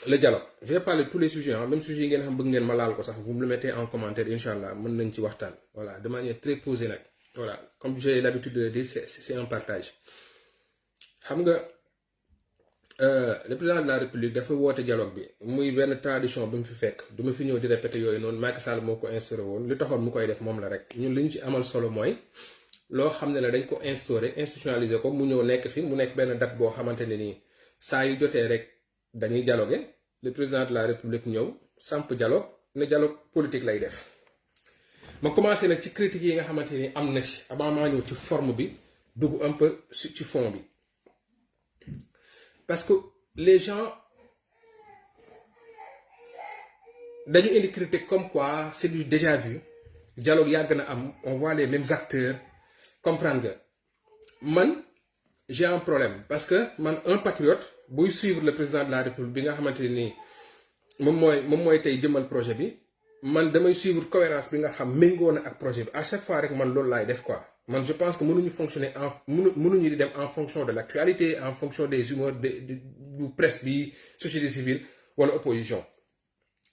le dialogue je vais parler de tous les sujets hein, même sujet yi ngeen xam bëgg ngeen ma laal ko sax vous me le mettez en commentaire inchallah mën nañ ci waxtaan voilà de manière très posée nag voilà comme j'ai l'habitude de le dire c'est un partage xam nga le président de la république dafa woote dialogue bi muy benn tradition bi mu fi fekk du ma fi ñëw di répéter yooyu noonu Macky Sall moo ko instauré woon li taxoon mu koy def moom la rek ñun li ñu ci amal solo mooy loo xam ne la dañ ko instauré institutionnaliser ko mu ñëw nekk fi mu nekk benn date boo xamante ne nii saa yu jotee rek dañuy dialoguer le président de la république ñëw samp dialogue ne dialogue politique lay def ma commencé nag ci critiques yi nga xamante ni am na ci avant maa ñëw ci forme bi dugg un peu ci fond bi parce que les gens dañu indi critique comme quoi c'est du déjà vu dialogue yàgg na am on voit les mêmes acteurs comprendre nga man j'ai un problème parce que man un patriote buy suivre le président de la république bi nga xamante ni moom mooy tey jëmal projet bi man damay suivre cohérence bi nga xam méngoo na ak projet bi à chaque fois rek man loolu laay def quoi man je pense que mënuñu fonctionner mënuñu di dem en fonction de l'actualité en fonction des humeurs du presse bi société civile wala opposition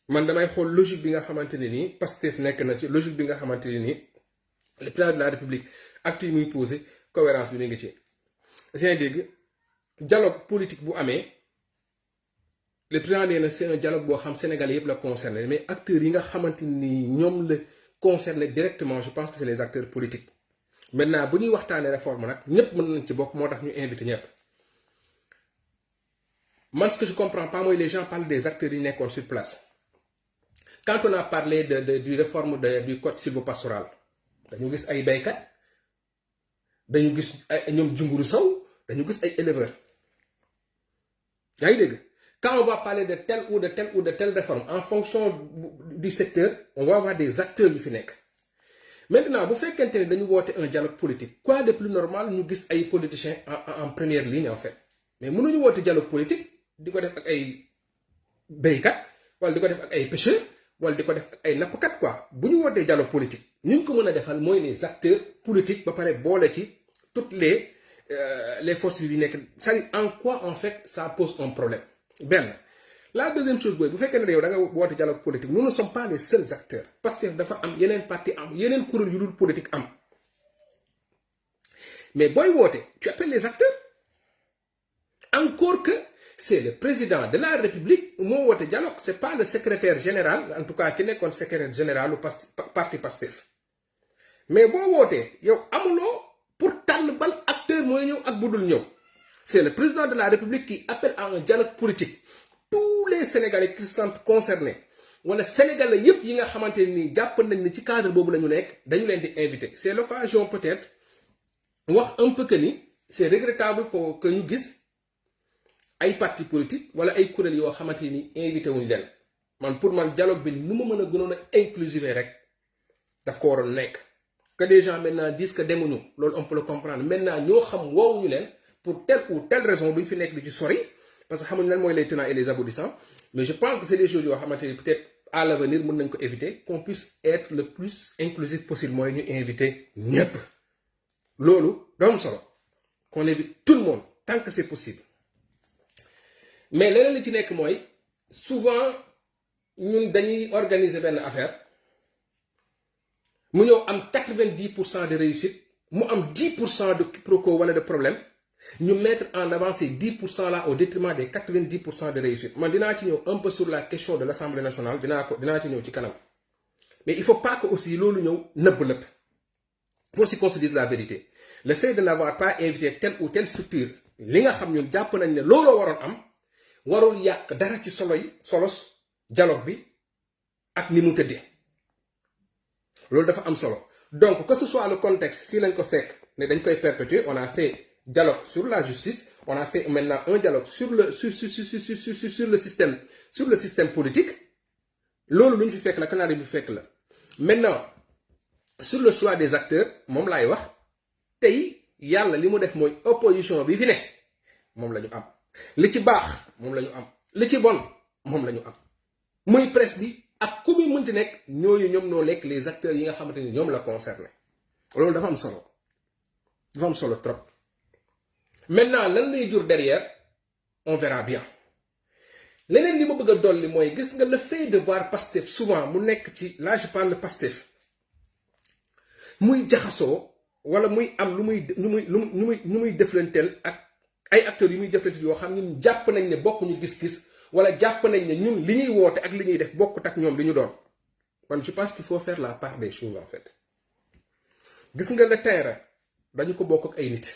man damay xool logique bi nga xamante ne nii Pastef nekk na ci logique bi nga xamante ne nii le président de la république acte yi muy posé cohérence bi mi ngi ci c'est dégg dialogue politique bu amee le président nee na c'est un dialogue boo xam Sénégalais yëpp la concerné mais acteurs yi nga xamante ni ñoom la concerné directement je pense que c'est les acteurs politiques maintenant bu ñuy waxtaanee réforme nag ñëpp mën nañ ci bokk moo tax ñu invité ñëpp man ce que je comprends pas mooy les gens parlent des acteurs yi nekkoon sur place quand on a parlé du réforme du code sylvopastoral dañu gis ay baykat dañu gis ay ñoom junguru saw dañu gis ay éleveurs yaa ngi dégg quand on va parler de telle ou de telle réforme en fonction du secteur on va avoir des acteurs yu fi nekk maintenant bu fekkente ne dañu woote un dialogue politique quoi de plus normal ñu gis ay politiciens en première ligne en fait mais mënuñu woote dialogue politique di ko def ak ay béykat wala di ko def ak ay pêcheurs wala di ko def ak ay nappkat quoi bu ñu wootee dialogue politique ñu ko mën a defal mooy les acteurs politiques ba pare boole ci toutes les forces vives yi nekk c'est-à-dire en quoi en fait ça pose un problème benn la deuxième chose booy bu fekkee ne yow da nga woote dialogue politique nous ne sommes pas les seuls acteurs parce que dafa am yeneen parti am yeneen kuréel yu dul politique am mais booy woote tu appelles les acteurs encore que c'est le président de la république moo woote dialogue c'est pas le secrétaire général en tout cas ki nekkoon secrétaire général u parti Pastef mais boo wootee yow amuloo pour tànn ban acteur mooy ñëw ak budul ñëw c'est le président de la république qui appelle à un dialogue politique tous les sénégalais qui se sentent concernés wala sénégalais yépp yi nga xamante ni jàpp nañ ni ci cadre boobu la ñu nekk dañu leen di inviter c'est l'occasion peut-être wax un peu que ni c'est regrettable pour que ñu gis ay parti politique wala ay kuréel yoo xamante ni invité wuñ leen man pour man dialogue bi nu ma mën a gënoon a inclusive rek daf ko waroon nekk que des gens maintenant disent que demuñu loolu on peut le comprendre maintenant ñoo xam woowuñu leen pour telle ou telle raison duñ fi nekk di ci sori parce que xamuñ lan mooy les tenants et les aboutissants mais je pense que c'est des choses yoo xamante ni peut-être à l'avenir mën nañ ko éviter qu'on puisse être le plus inclusif possible mooy ñu inviter ñépp loolu doom solo qu'on invite tout le monde tant que c'est possible mais leneen li ci nekk mooy souvent ñun dañuy organiser benn affaire mu ñëw am 90% de réussite mu am 10% de quiproquo wala de problème ñu mettre en avant ces 10% là au détriment des 90% de réussite man dinaa ci ñëw un peu sur la question de l'Assemblée nationale dinaa ci ñëw ci kanam mais il faut pas que aussi loolu ñëw nëbb lépp pour aussi qu'on se dise la vérité le fait de n'avoir pas invité telle ou telle structure li nga xam ñun jàpp nañ ne looloo waroon am warul yàq dara ci solos dialogue bi ak ni mu tëddee loolu dafa am solo donc que ce soit le contexte fii lañ ko fekk ne dañ koy perpétuer on a fait dialogue sur la justice on a fait maintenant un dialogue sur le système politique loolu lu ñu fi fekk la canari bi fekk la maintenant sur le choix des acteurs moom laay wax tey yàlla li mu def mooy opposition bi fi ne moom la ñu am li ci baax moom la ñu am li ci bon moom la ñu am muy presse bi ak ku muy mënti nekk ñoom ñoo nekk les acteurs yi nga xamante ni ñoom la concerné loolu dafa am solo trop maintenant lan lay jur derrière on verra bien leneen li ma bëgg a dolli mooy gis nga le fait de voir Pastef souvent mu nekk ci là je parle Pastef muy jaxasoo wala muy am lu muy deflanteel ak ay acteurs yu muy jëflante yoo xam ñun jàpp nañ ne bokkuñu gis-gis wala jàpp nañ ne ñun li ñuy woote ak li ñuy def bokkut ak ñoom li ñu doon man je pense qu'il faut faire la part des choses en fait gis nga le terrain dañu ko bokk ak ay nit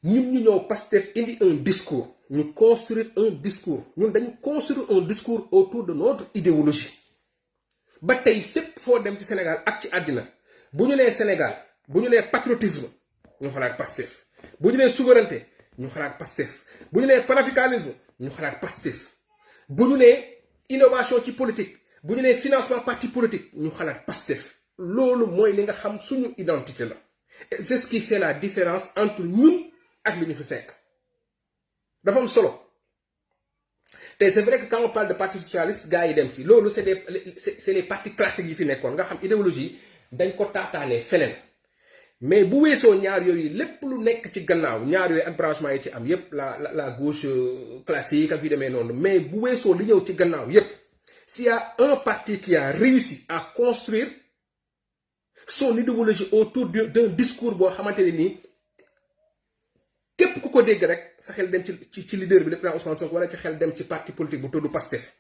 ñun ñu ñëw Pastef indi un discours ñu construire un discours ñun dañu construire un discours autour de notre idéologie ba tey fépp foo dem ci Sénégal ak ci àddina bu ñu nee Sénégal bu ñu nee patriotisme ñu xalaat Pastef bu ñu nee souveraineté ñu xalaat Pastef bu ñu nee panafricanisme ñu xalaat Pastef bu ñu nee innovation ci politique bu ñu nee financement parti politique ñu xalaat Pastef loolu mooy li nga xam suñu identité la et c'est ce qui fait la différence entre ñun ak li ñu fi fekk dafa am solo te c'est vrai que quand on parle de parti socialiste gars yi dem ci loolu c'est les partis classiques yi fi nekkoon nga xam idéologie dañ ko taataanee feneen mais bu weesoo ñaar yooyu lépp lu nekk ci gannaaw ñaar yooyu ak branchement yi ci am yépp la gauche classique ak yu demee noonu mais bu weesoo li ñëw ci gannaaw yépp s'il y a un parti qui a réussi à construire son idéologie autour d'un discours boo xamante ne nii képp ku ko dégg rek sa xel dem ci leader bi le président Ousmane Sonko wala ci xel dem ci parti politique bu tudd Pastef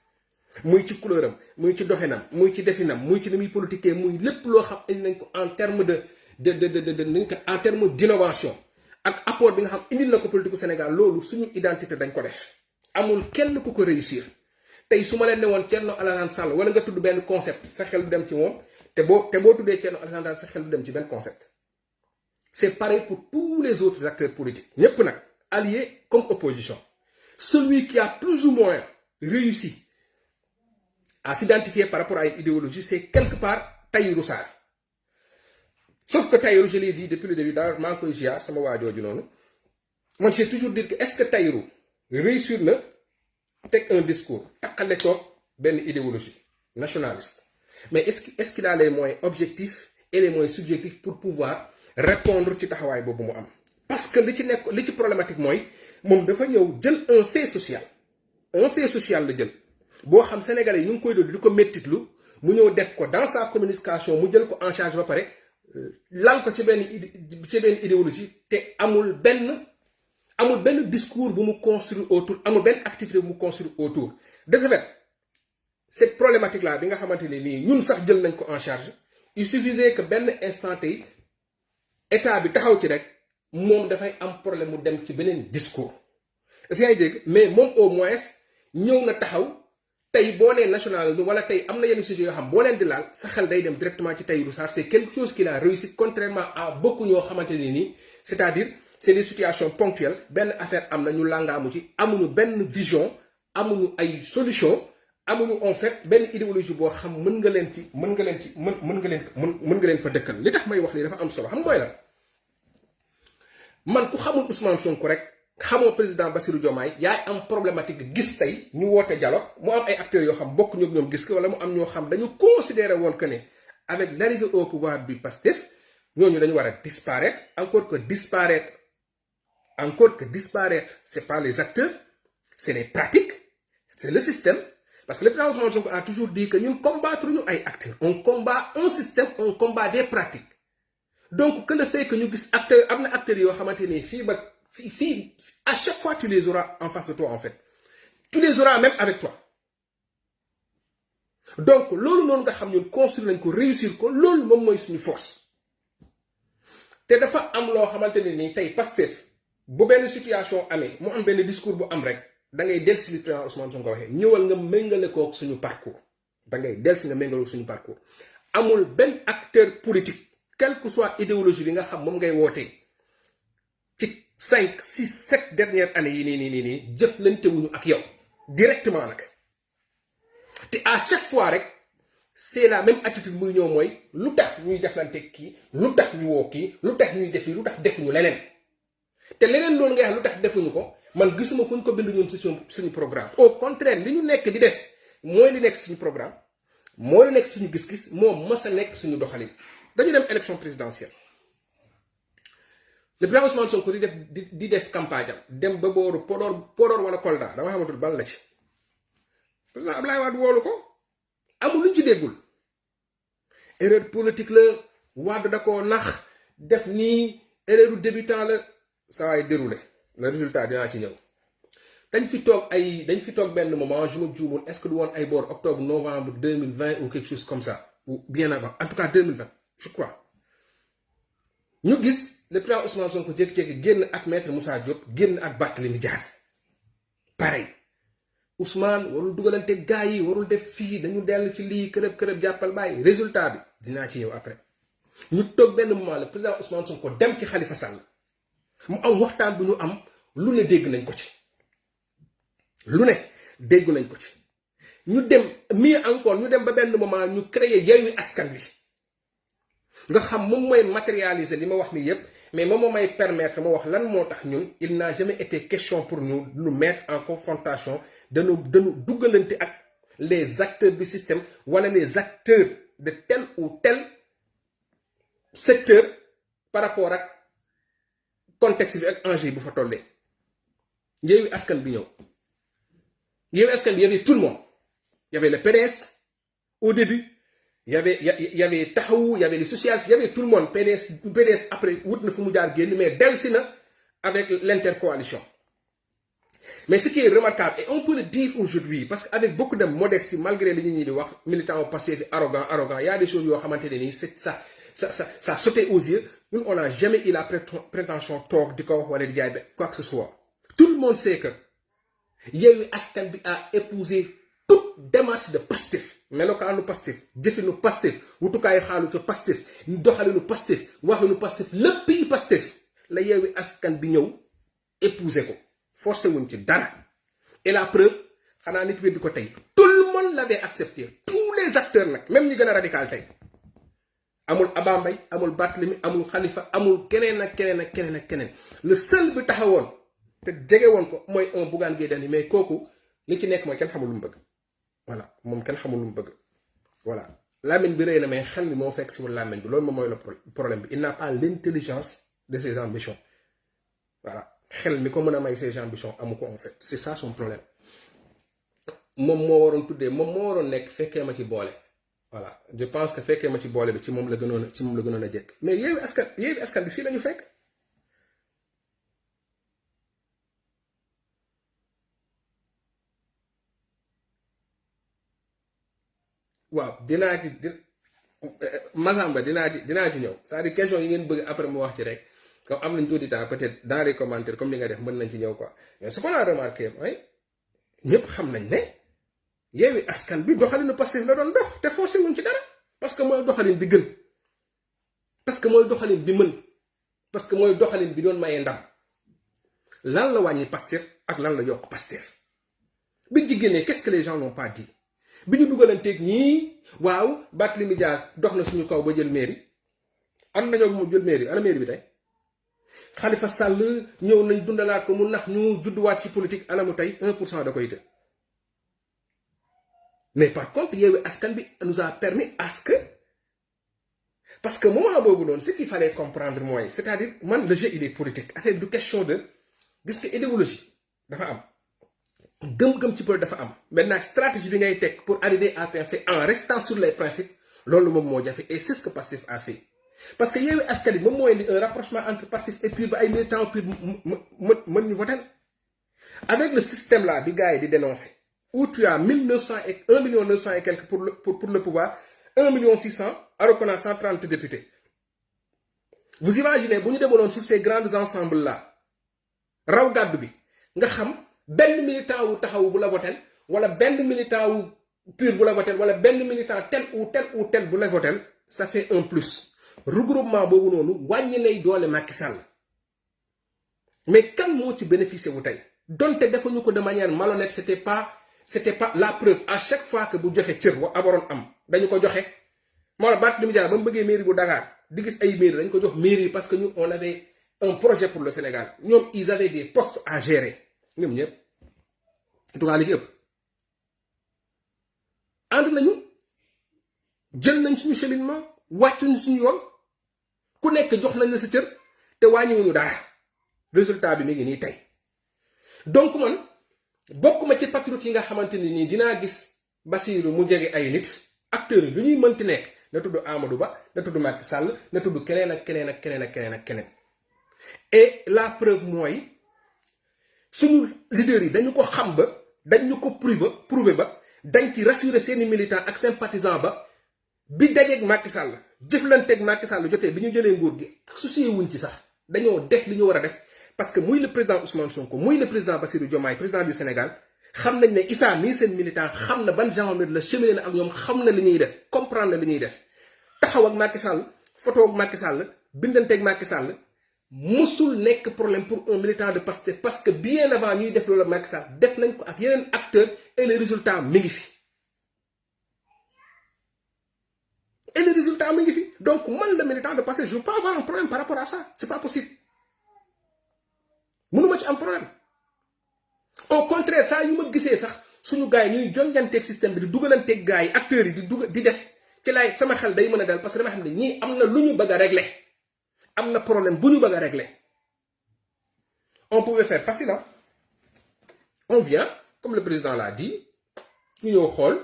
muy ci couleuram muy ci doxinam muy ci definam muy ci ni muy politiquer muy lépp loo xam indi nañ ko en terme en terme d'innovation ak apport bi nga xam indil na ko politique Sénégal loolu suñu identité dañ ko def amul kenn ku ko réussir tey su ma leen ne woon Thierno Alassane Sall wala nga tudd benn concept sa xel du dem ci moom te boo tuddee Thierno Alassane Sall sa xel du dem ci benn concept c'est pareil pour tous les autres acteurs politiques ñépp nag alliés comme opposition celui qui a plus ou moins réussi à s'identifier par rapport à une idéologie c'est quelque part Tahirou Sarr sauf que Tahirou je l'ai dit depuis le début d'ailleurs maa ngi koy ziar sama waajooju noonu man j'ai toujours dit que est-ce que Tahirou réussir na teg un discours takkale toog benn idéologie nationaliste mais est-ce qu'il a les moyens objectifs et les moyens subjectifs pour pouvoir répondre ci taxawaay boobu mu am parce que li ci problématique mooy moom dafa ñëw jël un fait social la jël boo xam sénégalais yi ñu ngi koy doon di ko méttitlu mu ñëw def ko dans sa communication mu jël ko en charge ba pare lal ko ci benn idéologie te amul benn discours bu mu construire autour amul benn activité bu mu construire autour de ce fait cette problématique là bi nga xamante ne nii ñun sax jël nañ ko en charge il suffisait que benn instant tey état bi taxaw ci rek moom dafay am problème mu dem ci beneen discours est-ce que yaa ngi dégg mais moom au moins ñëw na taxaw tey boo nee national wala tey am na yenn sujets yoo xam boo leen di laal sa xel day dem directement ci Tahirou Sarr c'est quelque chose qu'il a réussi contrairement à beaucoup ñoo xamante ne nii c'est-à-dire c'est des situations ponctuelles benn affaire am na ñu langaamu ci amuñu benn vision amuñu ay solution amuñu en fait benn idéologie boo xam mën nga leen fa dëkkal li tax may wax lii dafa am solo xam mooy la man ku xamul Ousmane Sonko rek xamoo président Bassirou Diomaye yaay am problématique gis tey ñu woote dialogue mu am ay acteurs yoo xam bokk ñoom gis ko wala mu am ñoo xam dañu considérer woon que ne avec l'arrivée au pouvoir du Pastef ñooñu dañu war a disparaître encore que disparaître c'est pas les acteurs c'est les pratiques c'est le système parce que le président Ousmane Sonko a toujours dit que ñun combattre ñu ay acteurs on combat un système on combat des pratiques donc que le fait que ñu gis acteurs am na acteurs yoo xamante ni fii à chaque fois tu les auras en face de toi en fait tu les auras même avec toi donc loolu noonu nga xam ñun construire nañ ko réussir ko loolu moom mooy suñu force te dafa am loo xamante ne nii tey Pastef bu benn situation amee mu am benn discours bu am rek da ngay dellusi li président Ousmane Sonko waxee ñëwal nga méngale kook suñu parcours da ngay dellusi nga méngale kook suñu parcours amul benn acteur politique quelle que soit idéologie bi nga xam moom ngay wootee ci 5 6 7 dernières années yi nii jëflante wuñu ak yow directement nag te à chaque fois rek c'est la même attitude muy ñëw mooy lu tax ñuy deflante kii lu tax ñu woo kii lu tax ñuy def lu tax defuñu leneen te leneen loolu ngay wax lu tax defuñu ko man gisuma fu ñu ko bind ñun suñu programme au contraire li ñu nekk di def mooy li nekk suñu programme mooy li nekk suñu gis-gis moo mës a nekk suñu doxalin dañu dem élection présidentielle le président Ousmane Sonko di def campagne am dem ba booru Podor wala Kolda dama xamatul ban la ci président Ablaye Wade woolu ko amul luñ ci déggul erreur politique la Wade da koo nax def nii erreur débutant la ça va déroulé le résultat dinaa ci ñëw dañ fi toog benn moment je me juumul est-ce que du woon ay boor octobre novembre 2020 ou quelque chose comme ça ou bien avant en tout cas 2020 je crois ñu gis le président Ousmane Sonko jékki-jékki génn ak maître Moussa Diop génn ak Barthélémy Dias pareil Ousmane warul dugalante gars yi warul def fii dañu dellu ci lii kërëb jàppal bàyyi résultat bi dinaa ci ñëw après ñu toog benn moment le président Ousmane Sonko dem ci Khalifa Sall mu am waxtaan bu ñu am lu ne dégg nañ ko ci ñu dem mieux encore ñu dem ba benn moment ñu créer Yewwi Askan Wi nga xam moom mooy matérialiser li ma wax ni yépp mais moom moo may permettre ma wax lan moo tax ñun il n'a jamais été question pour nous mettre en confrontation dañu duggalante ak les acteurs du système wala les acteurs de tel ou tel secteur par rapport ak contexte bi ak enjeu bu fa tollee Yewwi Askan bi ñëw Yewwi Askan bi y avait tout le monde il y avait le PDS au début il y avait Taxawu il y avait les socialistes il y avait tout le monde PDS après wut na fu mu jaar génn mais delsi na avec l'intercoalition mais ce qui est remarquable et on peut le dire aujourd'hui parce que avec beaucoup de modestie malgré li ñi di wax militants passifs arrogant il y a des choses yoo xamante ne nii c'est ça sautait aux yeux ñun on n'a jamais eu la prétention toog di ko wax wala di jaay quoi que ce soit tout le monde sait que Yewwi Askan bi a épousé toute démarche de Pastef melokaanu Pastef jëfinu Pastef wutukaayu xaalu ca Pastef doxalinu Pastef waxinu Pastef léppi Pastef la Yewwi Askan bi ñëw épousé ko forcé wuñ ci dara et la preuve xanaa nit weddi ko tey tout le monde l'avait accepté tous les acteurs nag même ñi gën a radical tey amul Abba Mbaye amul Barthélémy amul Khalifa amul keneen ak keneen le seul bi taxawoon te jege woon ko mooy un Bougane Gueye Dany mais kooku li ci nekk mooy kenn xamul lu mu bëgg voilà moom kenn xamul lu mu bëgg voilà làmmiñ bi rëy na mais xel mi moo fekk si wul làmmiñ bi loolu moom mooy le problème bi il n'a pas l'intelligence de ses ambitions voilà xel mi ko mën a may ses ambitions amu ko en fait c'est ça son problème moom moo waroon nekk fekkee ma ci boole voilà je pense que fekkee ma ci boole bi ci moom la gënoon a jekk mais Yewwi Askan bi fii lañu fekk waaw Massamba dinaa ci ñëw c'est-à-dire question yi ngeen bëgg après mu wax ci rek comme am nañ tuuti temps peut-être dans les commentaires comme li nga def mën nañ ci ñëw quoi mais ce qu'on a remarqué mooy ñëpp xam nañ ne Yewwi Askan bi doxalinu Pastef la doon dox te forcé wuñ ci dara parce que mooy doxalin bi gën parce que mooy doxalin bi mën parce que mooy doxalin bi doon mayee ndam lan la wàññi Pastef ak lan la yokk Pastef biñ ci génnee qu'est-ce que les gens n'ont pas dit bi ñu dugalanteeg ñii waaw Barthélémy Dias dox na suñu kaw ba jël mairie am nañoo mu jël mairie ana mairie bi tey Khalifa Sall ñëw nañ dundalaat ko mu nax ñu judduwaat ci politique anamu tey 1% da koy të mais par contre Yewwi Askan bi nous a permis à ce que parce que moment boobu noonu ce qu'il fallait comprendre mooy c'est-à-dire man le jeu il est politique affaire du question de gis nga idéologie dafa am gëm-gëm ci politique dafa am maintenant stratégie bi ngay teg pour arriver à un fait en restant sur les principes loolu moom moo jafe et c'est ce que Pastef a fait parce que Yewwi Askan bi moom mooy indi un rapprochement entre Pastef et PUR ba ay militants PUR mën ñu voter avec le système là bi gars yi di dénoncer où tu as 1 900 et quelques pour le pouvoir 1 600 000 à reconnaître 130 députés vous imaginez bu ñu demaloon sur ces grands ensembles là raw gàddu bi nga xam benn militant wu Taxawu bu la votel wala benn militant wu PUR bu la votel wala benn militant tel ou tel bu la votel ça fait un plus regroupement boobu noonu wàññi nay doole Macky Sall mais kan moo ci bénéficier wu tey donte defuñu ko de manière malhonnête c'était pas la preuve à chaque fois que bu joxe cër wa abaroon am dañu ko joxe moo la Barthélémy Dias ba mu bëggee mairie bu Dakar di gis ay mairie dañu ko jox mairie parce que ñun on avait un projet pour le Sénégal ñoom ils avaient des postes à gérer ñoom ñëpp en tout cas li ci ëpp ànd nañu jël nañ suñu cheminement wàccuñ suñu yoon ku nekk jox nañ la sa cër te wàññiwuñu dara résultat bi mi ngi nii tey. donc man bokkuma ci patriote yi nga xamante ni nii dinaa gis Bassirou mu jege ay nit acteurs yi lu ñuy mënti nekk na tudd Amadou Ba na tudd Macky Sall na tudd keneen ak keneen ak keneen ak keneen ak keneen. et la preuve mooy suñu leaders yi dañu ko xam ba dañu ko prouver ba dañ ci rassurer seeni militants ak sympathisants ba bi dajeeg Macky Sall jëflanteeg Macky Sall jotee bi ñu jëlee nguur gi soucié wuñ ci sax dañoo def li ñu war a def parce que muy le président Ousmane Sonko muy le président Bassirou Diomaye président du Sénégal xam nañ ne Issa mii seen militant xam na ban genre la cheminer na ak ñoom xam na li ñuy def comprendre na li ñuy def taxaw ak Macky Sall photo ak Macky Sall bindanteeg Macky Sall musul nekk problème pour un militant de Pastef parce que bien avant ñuy def loolu Macky Sall def nañ ko ak yeneen acteurs et le résultat mi ngi fi. Et le résultat mi ngi fi donc man le militant de Pastef je veux pas avoir un problème par rapport à ça c'est pas possible mënuma ci am problème. au contraire saa yu ma gisee sax suñu gars yi ñuy jonjanteeg système bi di dugalanteeg gars yi acteurs yi di def ci laay sama xel day mën a dal parce que dama xam ne ñii am na lu ñu bëgg a régler am na problème bu ñu bëgg a régler. on pouvait faire facile hein? On vient comme le président l'a dit ñu ñëw xool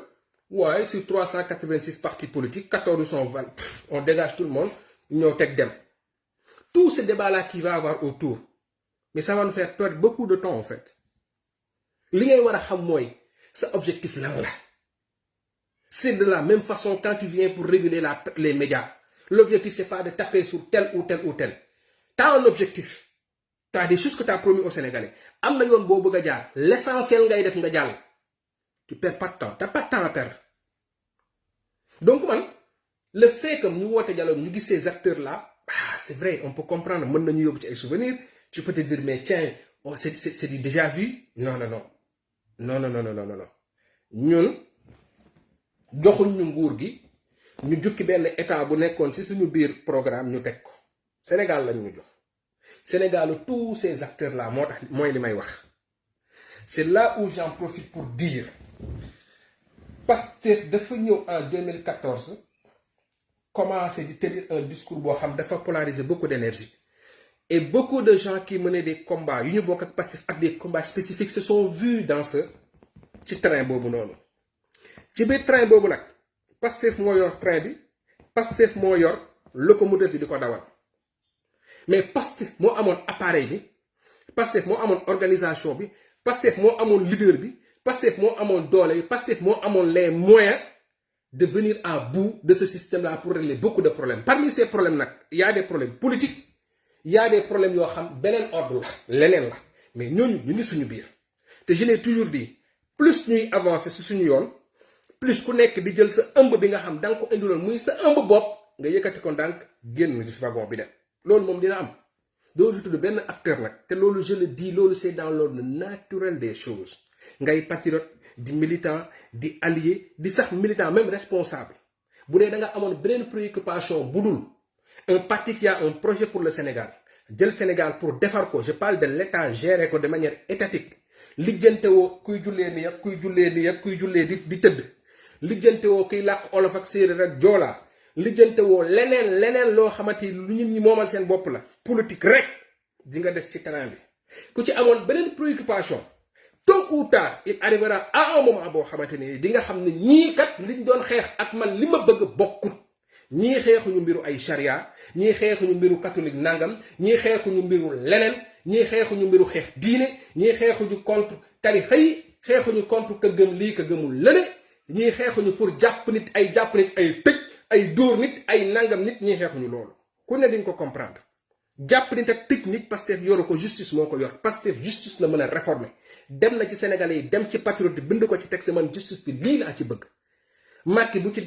waaye sur 386 partis politiques 14 sont validés on dégage tout le monde ñu ñëw teg dem. Tout ce débat là qui va avoir autour mais ça va nous faire perdre beaucoup de temps en fait. li ngay war a xam mooy sa objectif lan la. C'est de la même façon quand tu viens pour réguler les médias. L'objectif c'est pas de taper sur tel ou tel ou tel. T'as un objectif. T'as des choses que t'as promis aux Sénégalais. Am na yoon boo bëgg a jaar l'essentiel ngay def nga jàll. Tu perds pas de temps. T'as pas de temps à perdre. Donc man le fait que ñu woote dialogue ñu gis ces acteurs là c'est vrai on peut comprendre mën nañu yóbbu ci ay souvenirs. Tu peux te dire mais tiens c'est du déjà vu. Non ñun joxuñ ñu nguur gi ñu jukki benn état bu nekkoon ci suñu biir programme ñu teg ko Sénégal lañ ñu jox Sénégal tous ces acteurs là moo tax mooy li may wax. C'est là où j'en profite pour dire Pastef dafa ñëw en 2014 commencé di tenir un discours boo xam dafa polariser beaucoup d'énergie et beaucoup de gens qui menaient des combats yu ñu bokk ak Pastef ak des combats spécifiques se sont vus dans ci train boobu noonu. ci biir train boobu nag Pastef moo yor train bi Pastef moo yor locomotive bi di ko dawal mais Pastef moo amoon appareil bi Pastef moo amoon organisation bi Pastef moo amoon leader bi Pastef moo amoon doole bi Pastef moo amoon les moyens de venir à bout de ce système là pour régler beaucoup de problèmes. Parmi ces problèmes nag y a des problèmes politiques y a des problèmes yoo xam beneen ordre la leneen la mais ñooñu ñu ngi suñu biir te je l'ai toujours dit plus ñuy avancer si suñu yoon plus ku nekk di jël sa ëmb bi nga xam da nga ko indiloon muy sa ëmb bopp nga yëkkati ko ndànk génn ci wagon bi dem loolu moom dina am doo fi tudd benn acteur nag te loolu je le dis loolu c'est dans l'ordre naturel des choses ngay patriote di militant di allié di sax militant même responsable bu dee da nga amoon beneen préoccupation bu dul un parti qui a un projet pour le Sénégal jël Sénégal pour defar ko je parle de l'État gérer ko de manière étatique lijjante woo kuy jullee nii ak kuy jullee nii ak kuy jullee di tëdd lijjante woo kuy làkk olof ak séeréer ak joolaa lijjante woo leneen loo xamante ni lu ñun ñi moomal seen bopp la politique rek di nga des ci terrain bi ku ci amoon beneen préoccupation tôt ou tard il arrivera à un moment boo xamante ni di nga xam ne ñii kat liñ doon xeex ak man li ma bëgg bokkut ñii xeexuñu mbiru ay charia ñii xeexuñu mbiru catholique nangam ñii xeexuñu mbiru leneen ñii xeexuñu mbiru xeex diine ñii xeexuñu contre tarixa yi xeexuñu contre ka gëm lii ka gëmul lële ñii xeexuñu pour jàpp nit ay tëj ay dóor nit ay nangam nit ñii xeexuñu loolu ku ne di nga ko comprendre jàpp nit ak tëj nit Pastef yoru ko justice moo ko yor Pastef justice la mën a réformer dem na ci Sénégalais yi dem ci patriote bind ko ci texte man justice bi lii laa ci bëgg Macky bu ci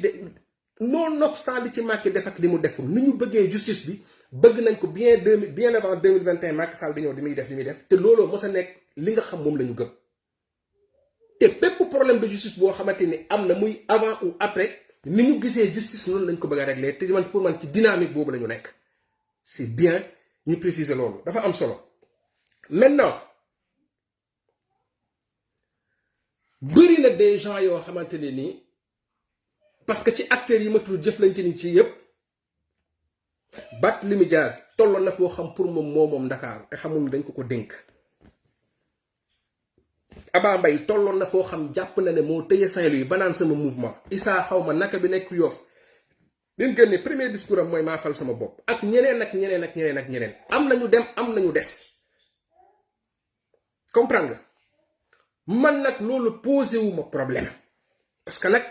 nonobstant li ci Macky def ak li mu deful ni ñu bëggee justice bi bëgg nañ ko bien avant 2021 Macky Sall di ñëw di muy def li muy def te looloo mos a nekk li nga xam moom la ñu gëm te bépp problème de justice boo xamante ni am na muy avant ou après ni ñu gisee justice noonu lañ ko bëgg a régler te man pour man ci dynamique boobu la ñu nekk c'est bien ñu préciser loolu dafa am solo. Maintenant bëri na des gens yoo xamante ne nii parce que ci acteurs yi ma tudd jëflante ni ci yëpp Barthélémy Dias tolloon na foo xam pour moom Ndakaaru te xamul dañ ko dénk. Aba Mbaye tolloon na foo xam jàpp na ne moo tëye Saint-Louis ba naan sama mouvement. Issa xaw ma naka bi nekk Yoff leen gën ne premier discours am mooy maa fal sama bopp ak ñeneen ak ñeneen ak ñeneen ak ñeneen am nañu dem am nañu des comprendre nga man nag loolu posé wu ma problème parce que nag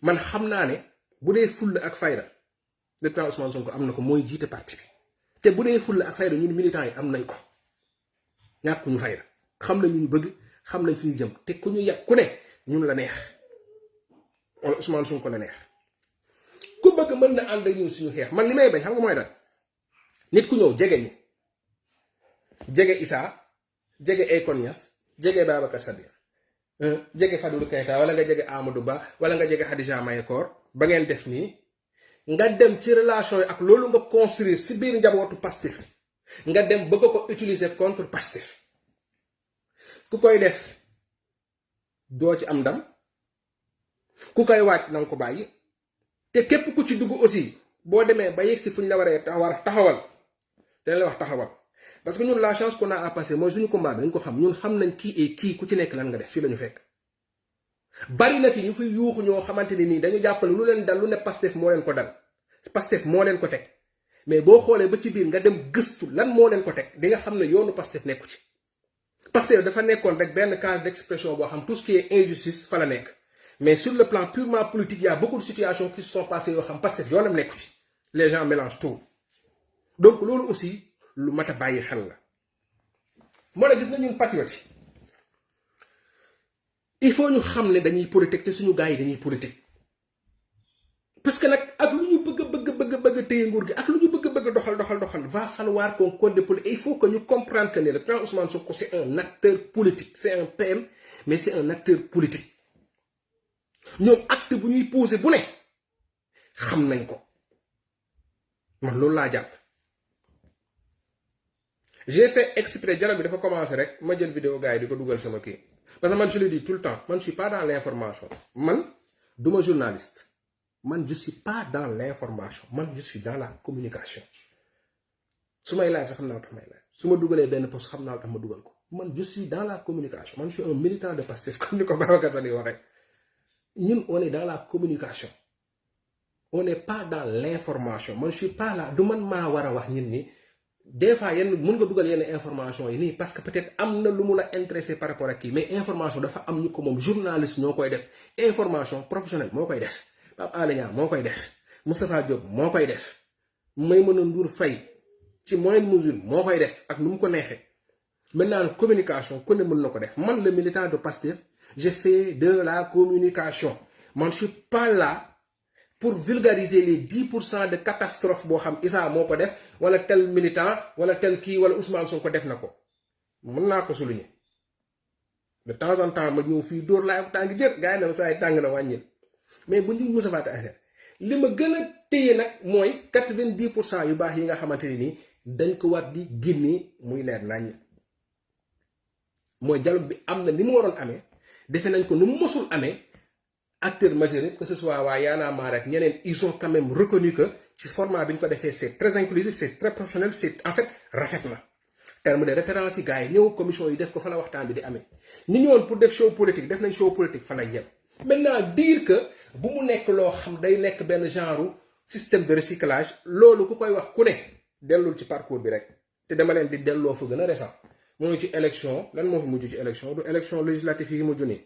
man xam naa ne bu dee fulla ak fayda le président Ousmane Sonko am na ko mooy jiite parti bi te bu dee fulla ak fayda ñun militants yi am nañ ko ñàkk ñu fayda xam nañ ñu bëgg xam nañ fi ñu jëm te ku ñu yàq ku ne ñun la neex wala Ousmane Sonko la neex ku bëgg mën na ànd ak ñun suñu xeex man li may bañ xam nga mooy dal nit ku ñëw jege ñu jege Issa jege Akon Niass jege Babacar Sadikh jege Fadilou Keita wala nga jege Amadou Ba wala nga jege Khadija Mahécor ba ngeen def nii nga dem ci relation yi ak loolu nga construire si biir njabootu Pastef nga dem bëgg ko utiliser contre Pastef ku koy def doo ci am ndam ku koy waaj na nga ko bàyyi te képp ku ci dugg aussi boo demee ba yegg si fu ñu la waree taxawal dañ la wax taxawal parce que ñun la chance qu'on a à passer mooy suñu combat bi dañ ko xam ñun xam nañ kii et kii ku ci nekk lan nga def fii la ñu fekk. bari na fi ñu fi yuuxu ñoo xamante ni nii dañu jàpp ne lu leen dal lu ne Pastef moo leen ko dal Pastef moo leen ko teg mais boo xoolee ba ci biir nga dem gëstu lan moo leen ko teg di nga xam ne yoonu Pastef nekku ci. Pastef dafa nekkoon rek benn cas d'expression boo xam tout ce qui est injustice fa la nekk mais sur le plan purement politique il y a beaucoup de situations qui se sont passées yoo xam Pastef yoonam nekku ci les gens mélangent tout donc loolu aussi lu mat a bàyyi xel la. moo la gis na ñun patriotes il faut ñu xam ne dañuy politique te suñu gars yi dañuy politique parce que nag ak lu ñu bëgg téye nguur gi ak lu ñu bëgg doxal va falloir qu'on code de politique. Il faut que nous comprenions que le président Ousmane Sonko c'est un acteur politique, c'est un PM mais c'est un acteur politique. ñoom acte bu ñuy poser bu ne xam nañ ko man loolu laa jàpp. J'ai fait exprès dialogue bi dafa commencer rek ma jël vidéo gars yi di ko dugal sama kii parce que man je le dis tout le temps man je suis pas dans l'information man duma journaliste man je suis pas dans l'information man je suis dans la communication su may live sax xam naa tax may live su ma dugalee benn post xam naa tax ma dugal ko man je suis dans la communication man je suis un militant de Pastef comme ni ko Babacar Sall waxee ñun on est dans la communication on n'est pas dans l'information man je suis pas là du man maa war a wax ñun ni des fois yenn mën nga dugal yenn information yi nii parce que peut-être am na lu mu la intéressé par rapport ak kii mais information dafa am ñu ko moom journaliste ñoo koy def information professionnelle moo koy def Pape Alé Niang moo koy def Moustapha Diop moo koy def Maïmouna Ndour Faye ci moindre mesure moo koy def ak nu mu ko neexee maintenant communication ku ne mën na ko def man le militant de Pastef je fais de la communication man je suis pas là pour vulgariser les 10% de catastrophe boo xam Issa moo ko def wala tel militant wala tel kii wala Ousmane Sonko def na ko mën naa ko souligner de temps en temps ma ñëw fii dóor laa tàng jër gars yi na ma saa yi tàng na wàññil mais bu ñu mos a fàtte affaire li ma gën a téye nag mooy 90% yu baax yi nga xamante ne nii dañ ko war di génne muy leer nañ mooy dialogue bi am na ni mu waroon amee defe nañ ko nu mu mosul amee. Acteurs majeurs que ce soit waa Y'en a marre ak ñeneen ils ont quand même reconnu que ci format bi ñu ko defee c'est très inclusif c'est très professionnel c'est en fait rafet na terme de référence yi gars yi ñëw commission yi def ko fa la waxtaan bi di amee ñi ñëwoon pour def show politique def nañ show politique fa lay yem. maintenant dire que bu mu nekk loo xam day nekk benn genre système de recyclage loolu ku koy wax ku ne dellul ci parcours bi rek te dama leen di delloo fa gën a récent mooy ci élection lan moo fi mujj ci élection du élection législative yi mujj nii.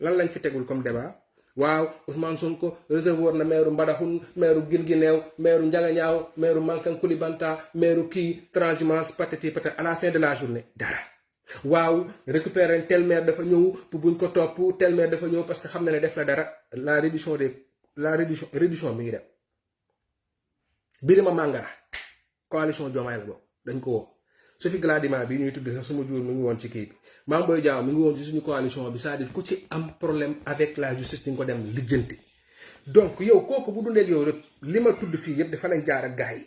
lan lañ fi tegul comme débat waaw Ousmane Sonko réservoir na maire Mbadakhoune maire Guinguinéo maire Ndiaganiao maire Mankan Koulibanta maire kii transhumance patati patata à la fin de la journée dara waaw récupérer tel maire dafa ñëw pour buñ ko topp tel maire dafa ñëw parce que xam na ne def la dara la réduction mi ngi dem. Birima Mangara coalition Diomaye la bokk dañ ko woo Sophie Gladima bi ñuy tudd sax suma jour mi ngi woon ci kii bi Mame Boye Diao mi ngi woon ci suñu coalition bi c'est-à-dire ku ci am problème avec la justice di nga ko dem lijjanti donc yow kooku bu dundee yow rek li ma tudd fii yëpp dafa lañ jaar ak gars yi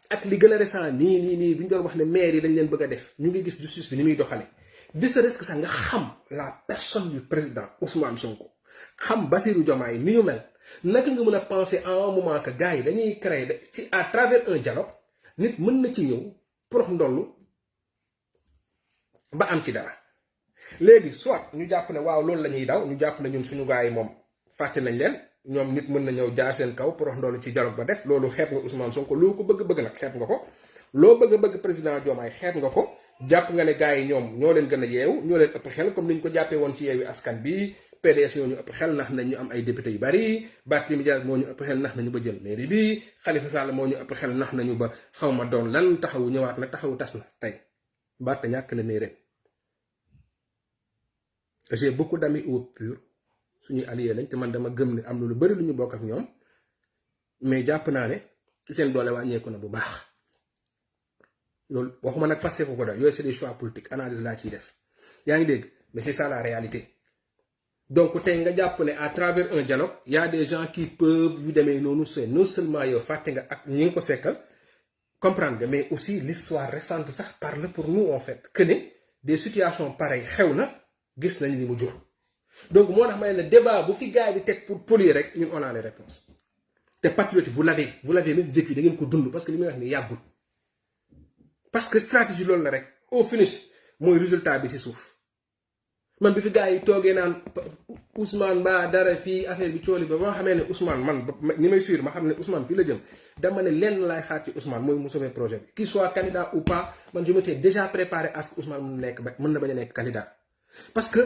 ak li gën a récent nii bi ñu doon wax ne maire yi dañ leen bëgg a def ñu ngi gis justice bi ni muy doxale de ce risque sax nga xam la personne du président Ousmane Sonko xam Bassirou Diomaye ni ñu mel naka nga mën a penser à un moment que gars yi dañuy créer ci à travers un dialogue nit mën na ci ñëw prox ndollu ba am ci dara léegi soit ñu jàpp ne waaw loolu la ñuy daw ñu jàpp ne ñun suñu gars yi moom fàtte nañ leen ñoom nit mën na ñëw jaar seen kaw prox ndollu ci dialogue ba def loolu xeeb nga Ousmane Sonko loo ko bëgg-bëgg nag xeeb nga ko loo bëgg-bëgg président Diomaye xeeb nga ko jàpp nga ne gars yi ñoom ñoo leen gën a yeewu ñoo leen ëpp xel comme ni ñu ko jàppee woon ci Yewwi Askan bi PDS ñoo ñu ëpp xel ndax nañ ñu am ay député yu bari Barthélémy Dias moo ñu ëpp xel ndax nañu ba jël mairie bi Khalifa Sall moo ñu ëpp xel ndax nañu ba xawma doon lan taxawu ñëwaat na taxawu tas na tey Barth ñàkk na nii rek j'ai beaucoup d'amis au pur suñuy alliés lañ te man dama gëm ne am na lu bari lu ñu bokk ak ñoom mais jàpp naa ne seen doole wàññeeku na bu baax loolu waxuma nag Pastef ko doon yooyu c'est des choix politiques analyse laa ciy def yaa ngi dégg mais c'est ça la réalité donc tey nga jàpp ne à travers un dialogue y a des gens qui peuvent yu demee noonu c'est non seulement yow fàtte nga ak ñi nga ko sekkal comprendre nga mais aussi l'histoire récente sax parle pour nous en fait que ne des situations pareilles xew na gis nañ li mu jur donc moo tax ma ne le débat bu fi gars yi di teg pour polir rek ñun on a les réponses te patriote vous l'avez même vécu da ngeen ko dund parce que li may wax ni yàggul parce que stratégie loolu la rek au finish mooy résultat bi ci suuf man bi fi gars yi toogee naan Ousmane ba dara fii affaire bi cooli ba ma xamee ne Ousmane man ni may suivre ma xam ne Ousmane fii la jëm dama ne lenn laay xaar ci Ousmane mooy mu sauver projet bi qu'il soit candidat ou pas man je m'étais déjà préparé à ce que Ousmane mën na bañ a nekk candidat parce que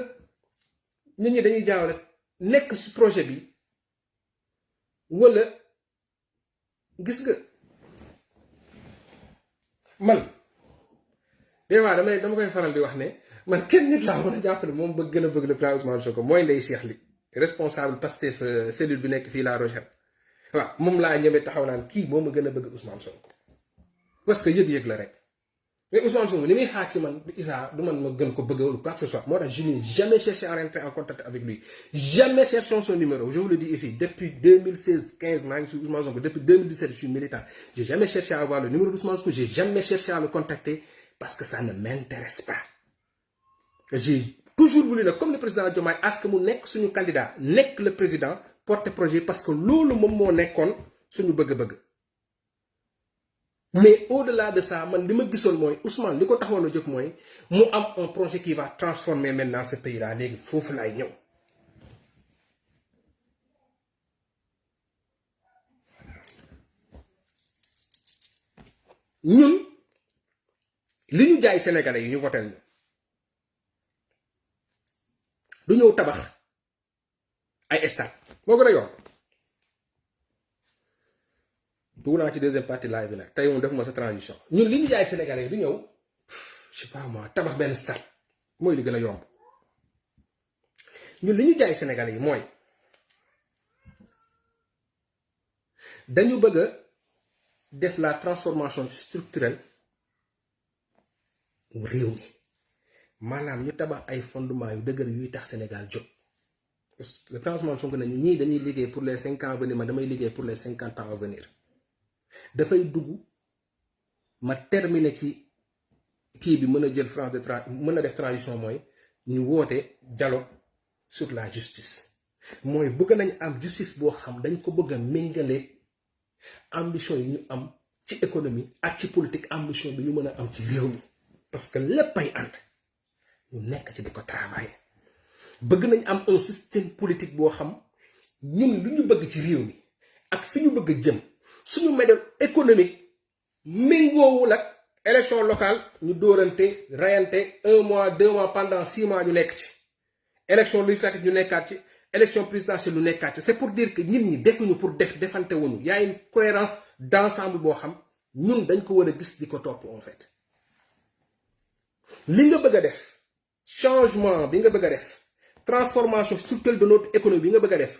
nit ñi dañuy jaawale nekk ci projet bi wala gis nga man des fois dama koy faral di wax ne man kenn nit laa mën a jàpp ne moom ba gën a bëgg le plan Ousmane Sonko mooy Ndeye Cheikh Ly responsable Pastef cellule bi nekk fii La Rochelle waaw moom laa ñëwee taxaw naan kii moom a gën a bëgg Ousmane Sonko parce que yëg-yëg la rek mais Ousmane Sonko li muy xaar ci man Issa du man ma gën ko bëgg wala quoi que ce soit moo tax je n'ai jamais cherché à rentrer en contact avec lui jamais cherché son numéro je vous le dis ici depuis 2016-15 maa ngi sur Ousmane Sonko depuis 2017 je suis militant j'ai jamais cherché à avoir le numéro d'Ousmane Sonko j'ai jamais cherché à le contacter parce que ça ne m'intéresse pas j'ai toujours voulu nag comme le président Diomaye à ce que mu nekk suñu candidat nekk le président porte projet parce que loolu moom moo nekkoon suñu bëgg-bëgg mais au-delà de ça man li ma gisoon mooy Ousmane li ko taxoon a jóg mooy mu am un projet qui va transformer maintenant ce pays là léegi foofu laay ñëw ñun li ñu jaay sénégalais yi ñu voté ñu du ñëw tabax ay stade moo gën a yomb dugg naa ci deuxième partie live bi nag tey moom defuma sa transition ñun li ñu jaay sénégalais yi du ñëw je sais pas moi tabax benn stade mooy li gën a yomb ñun li ñu jaay sénégalais yi mooy dañu bëgg a def la transformation structurelle réew mi maanaam ñu tabax ay fondements yu dëgër yuy tax Sénégal jóg le président Sonko nañu ñii dañuy liggéey pour les 5 ans à venir ma damay liggéey pour les 50 ans à venir dafay dugg ma terminer ci kii bi mën a jël France de mën a def transition mooy ñu woote dialogue sur la justice mooy bëgg nañ am justice boo xam dañ ko bëgg a méngale ambition yi ñu am ci économie ak ci politique ambition bi ñu mën a am ci réew mi parce que lépp ay ànd ñu nekk ci di ko travailler bëgg nañ am un système politique boo xam ñun lu ñu bëgg ci réew mi ak fi ñu bëgg jëm suñu modèle économique méngoowul ak élection locale ñu dóorante rayante 1 mois 2 mois pendant 6 mois ñu nekk ci élection législative ñu nekkaat ci élection présidentielle ñu nekkaat ci c'est pour dire que nit ñi defuñu pour defante wuñu y a une cohérence d'ensemble boo xam ñun dañ ko war a gis di ko topp en fait li nga bëgg a def changement bi nga bëgg a def transformation structurelle de notre économie bi nga bëgg a def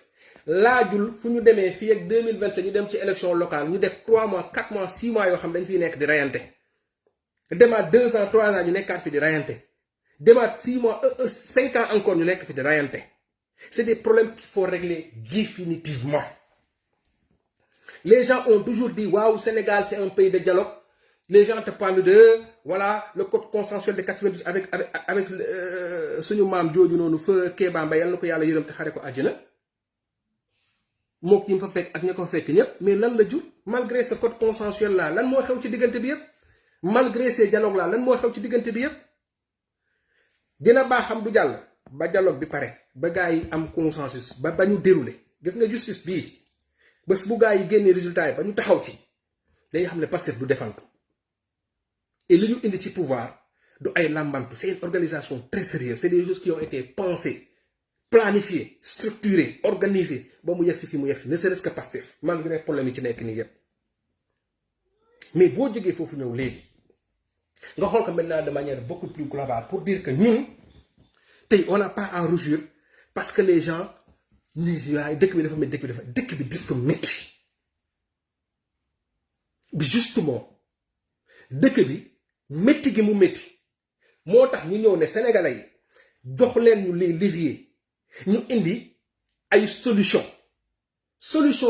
laajul fu ñu demee fii ak 2027 ñu dem ci élection locale ñu def 3 mois 4 mois 6 mois yoo xam dañ fiy nekk di rayante demaat 2 ans 3 ans ñu nekkaat fi di rayante demaat 6 mois 5 ans encore ñu nekk fi di rayante c'est des problèmes qu'il faut régler définitivement les gens ont toujours dit waouh Sénégal c'est un pays de dialogue les gens te parlent de voilà le code consensuel de 92 avec suñu maam jooju noonu fa Kéba Mbaye yal na ko yàlla yërëm te xare ko àjjana mook ñi mu fa fekk ak ña ko fekk ñëpp mais lan la jur malgré ce code consensuel là lan moo xew ci diggante bi yëpp malgré ces dialogues là lan moo xew ci diggante bi yëpp dina baax xam du jàll ba dialogue bi pare ba gars yi am consensus ba ñu déroulé gis nga justice bii bés bu gars yi génnee résultat yi ba ñu taxaw ci day xam ne Pastef du defantu et li ñu indi ci pouvoir du ay lambantu c'est une organisation très sérieuse c'est des choses qui ont été pensées planifiées structurées organisées ba mu yegg si fii mu yegg si ne serait-ce que Pastef malgré problème yi ci nekk nii yépp mais boo jógee foofu ñëw léegi nga xool ko maintenant de manière beaucoup plus globale pour dire que ñun tey on n'a pas à rougir parce que les gens ñii waaye dëkk bi dafa métti dëkk bi dafa métti bi justement dëkk bi métti gi mu métti moo tax ñu ñëw ne sénégalais yi jox leen ñu les leviers ñu indi ay solution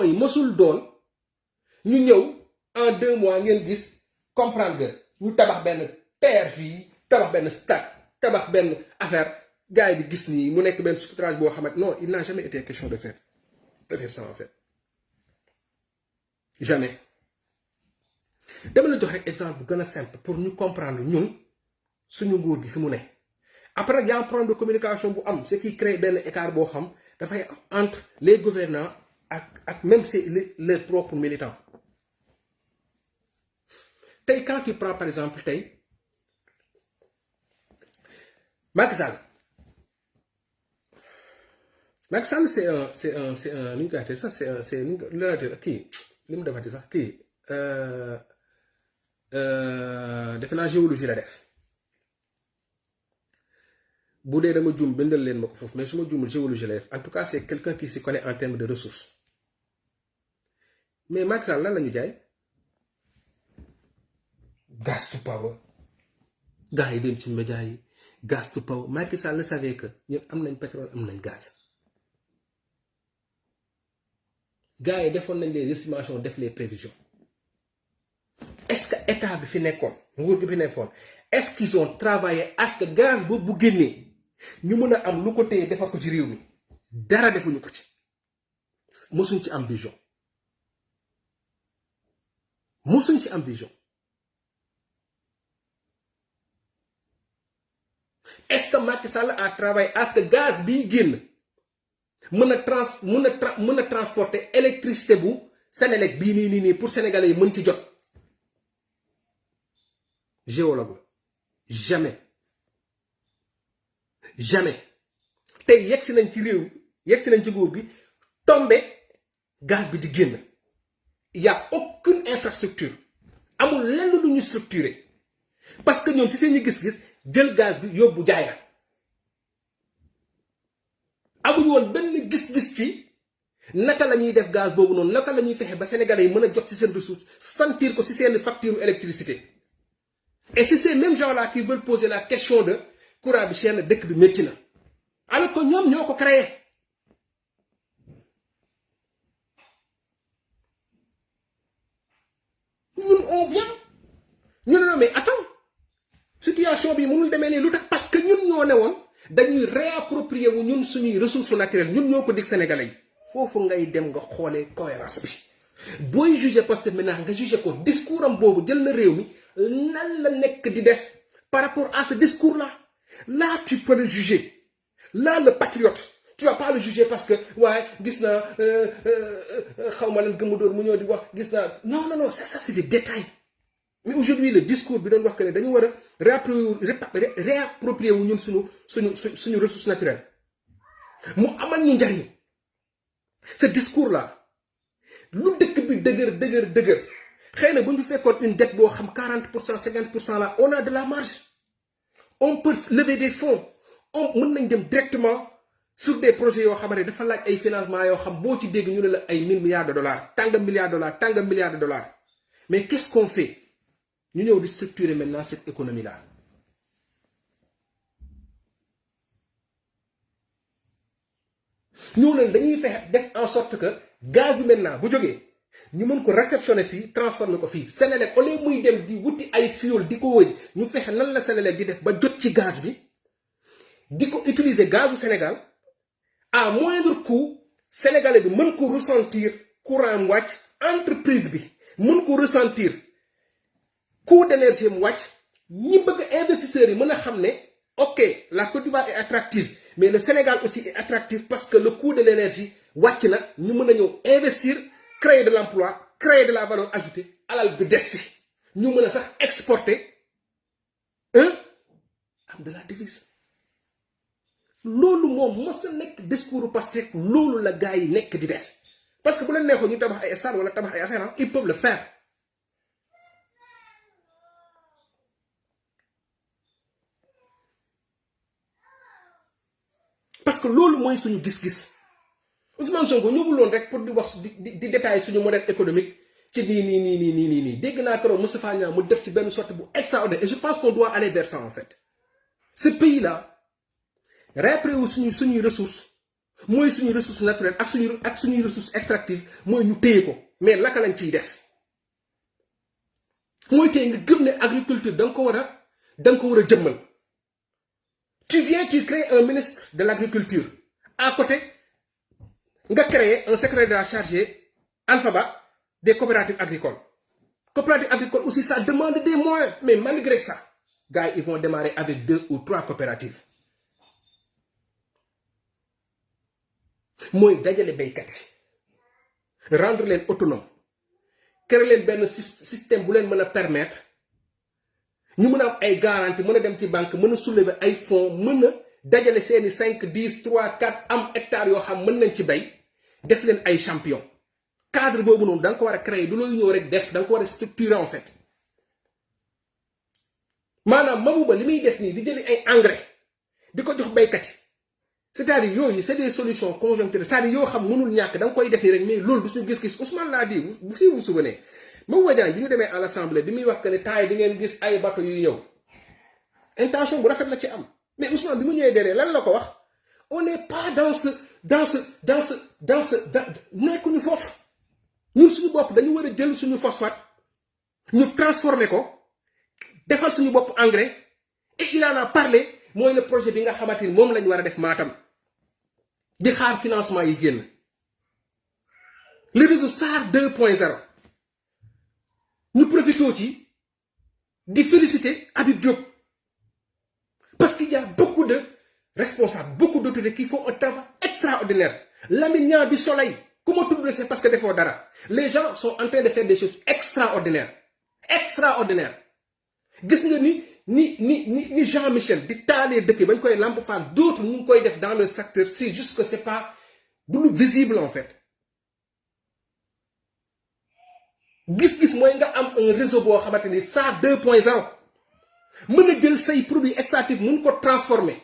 yi mësul doon ñu ñëw en 2 mois ngeen gis comprendre nga ñu tabax benn terre fii tabax benn stade tabax benn affaire gars yi di gis nii mu nekk benn structurage boo xamante non il n'a jamais été question de faire ça en fait jamais. dama la jox rek exemple bu gën a simple pour ñu comprendre ñun suñu nguur gi fi mu ne après y a un problème de communication bu am ce qui crée benn écart boo xam dafay entre les gouvernants ak même les propres militants tey quand tu prends par exemple tey Macky Sall c'est un nu ñu koy waxee sax c'est kii li mu defati sax kii defe naa géologie la def bu dee dama juum bindal leen ma ko foofu mais su ma juumul géologie la def en tout cas c'est quelqu'un qui s'y connaît en termes de ressources mais Macky Sall lan la ñu jaay gas to power gars yi dem ci média yi gas to power Macky Sall ne savait que ñun am nañ pétrole am nañ gaz gars yi defoon nañ les estimations def les prévisions est-ce que état bi fi nekkoon nguur gi fi nekkoon est-ce qu'ils ont travaillé à ce que gaz boobu bu génnee ñu mën a am lu ko téye defar ko ci réew mi dara defuñu ko ci mosuñ ci am vision est-ce que Macky Sall a travaillé à ce que gaz bi génn mën a transporter électricité bu Sénélec bii nii pour sénégalais yi mën ci jot géologue la jamais tey yegsi nañ ci réew yegsi nañ ci nguur gi tombé gaz bi di génn il y a aucune infrastructure amul lenn lu ñu structuré parce que ñoom ci seen gis-gis jël gaz bi yóbbu jaay la amuñu woon benn gis-gis ci naka la ñuy def gaz boobu noonu naka la ñuy fexe ba sénégalais yi mën a jot ci seen ressource sentir ko ci seen facture électricité et c'est ces mêmes gens-là qui veulent poser la question de courant bi cher na dëkk bi métti na alors que ñoom ñoo ko créé ñun on vient ñu ne non mais attends situation bi mënul demee nii lu tax parce que ñun ñoo ne woon dañuy réapproprier wu ñun suñuy ressources naturelles ñun ñoo ko dig sénégalais yi foofu ngay dem nga xoolee cohérence bi booy juger parce que maintenant nga juger ko discours am boobu jël na réew mi nan la nekk di def par rapport à ce discours là tu peux le juger là le patriote tu vas pas le juger parce que waaye gis naa xaw ma leen gëmu dóor mu ñëw di wax gis naa non ça c'est des détails mais aujourd'hui le discours bi doon wax que ne dañu war a réapproprier wu ñun suñu ressources naturelles mu amal ñu njariñ ce discours là lu dëkk bi dëgër xëy na bu ñu fekkoon une dette boo xam 40% 50% là on a de la marge on peut lever des fonds mën nañ dem directement sur des projets yoo xamante ne dafa laaj ay financement yoo xam boo ci dégg ñu ne la ay 1000 milliards de dollars tàngam milliards de dollars mais qu'est-ce qu'on fait ñu ñëw di structurer maintenant cette économie là ñu ne dañuy fexe def en sorte que gaz bi maintenant bu jógee ñu mën ko réceptionner fii transformer ko fii Sénélec au lieu muy dem di wuti ay fuel di ko wëj ñu fexe nan la Sénélec di def ba jot ci gaz bi di ko utiliser gazu Sénégal à moindre coût sénégalais bi mën ko ressentir courant mu wàcc entreprise bi mën ko ressentir coût d'énergie mu wàcc ñi bëgg investisseurs yi mën a xam ne ok la Côte d'Ivoire est attractive mais le Sénégal aussi est attractif parce que le coût de l'énergie wàcc na ñu mën a ñëw investir créer de l'emploi créer de la valeur ajoutée alal bi des fi ñu mën a sax exporter am de la devise. loolu moom mos a nekk discours Pastef loolu la gars yi nekk di def parce que bu leen neexoon ñu tabax ay stade wala tabax ay affaire ils peuvent le faire. parce que loolu mooy suñu gis-gis Ousmane Sonko ñëwuloon rek pour di wax di détailler suñu modèle économique ci nii dégg naa keroog Moustapha Niang mu def ci benn sorte bu extraordinaire et je pense qu'on doit aller vers ça en fait. ce pays là réappréwu suñuy ressources mooy suñuy ressources naturelles ak suñuy ressources extractives mooy ñu téye ko mais laka lañ ciy def mooy téye nga gëm ne agriculture da nga ko war a jëmmal. tu viens tu crées un ministre de l'agriculture à côté nga créer un secrétaire chargé Alphaba des coopératives agricoles. Coopératives agricoles aussi ça demande des moyens mais malgré ça gars ils vont démarrer avec 2 ou 3 coopératives. mooy dajale béykat yi rendre leen autonome créer leen benn système bu leen mën a permettre ñu mën a am ay garantie mën a dem ci banque mën a soulever ay fonds mën a dajale seeni 5 10 3 4 am hectares yoo xam mën nañ ci bay def leen ay champion cadre boobu noonu da nga ko war a créer du looy ñëw rek def da nga ko war a structurer en fait. maanaam Mabouba li muy def nii di jëli ay engrais di ko jox béykat yi c'est-à-dire yooyu c'est des solutions conjoncturelles c'est-à-dire yoo xam mënul ñàkk da nga koy def nii rek mais loolu du suñu gis-gis Ousmane laa di si vous souvenez Mabouba Diagne bi ñu demee à l'Assemblée bi muy wax que ne temps yi di ngeen gis ay bateau yuy ñëw intention bu rafet la ci am mais Ousmane bi mu ñëwee derrière lan la ko wax on n'est pas dans ce nekkuñu foofu ñun suñu bopp dañu war a jël suñu phosphate ñu transformer ko defal suñu bopp engrais et il en a parlé mooy le projet bi nga xamante ni moom lañu war a def Matam di xaar financement yi génn le réseau SAR 2.0 ñu profitoo ci di féliciter Habib Diop parce qu'il y a beaucoup de responsables beaucoup d'autorités qui font un travail extraordinaire. Lamine Niang du Soleil ku ma tudd c'est parce que defoo dara les gens sont en train de faire des choses extraordinaires gis nga ni Jean-Michel di taalee dëkk bañ koy lamp fan d'autres ñu ngi koy def dans le secteur c'est juste que c'est pas du lu visible en fait. gis-gis mooy nga am un réseau boo xamante ni SAR 2.0 mën a jël say produits extractifs mun ko transformer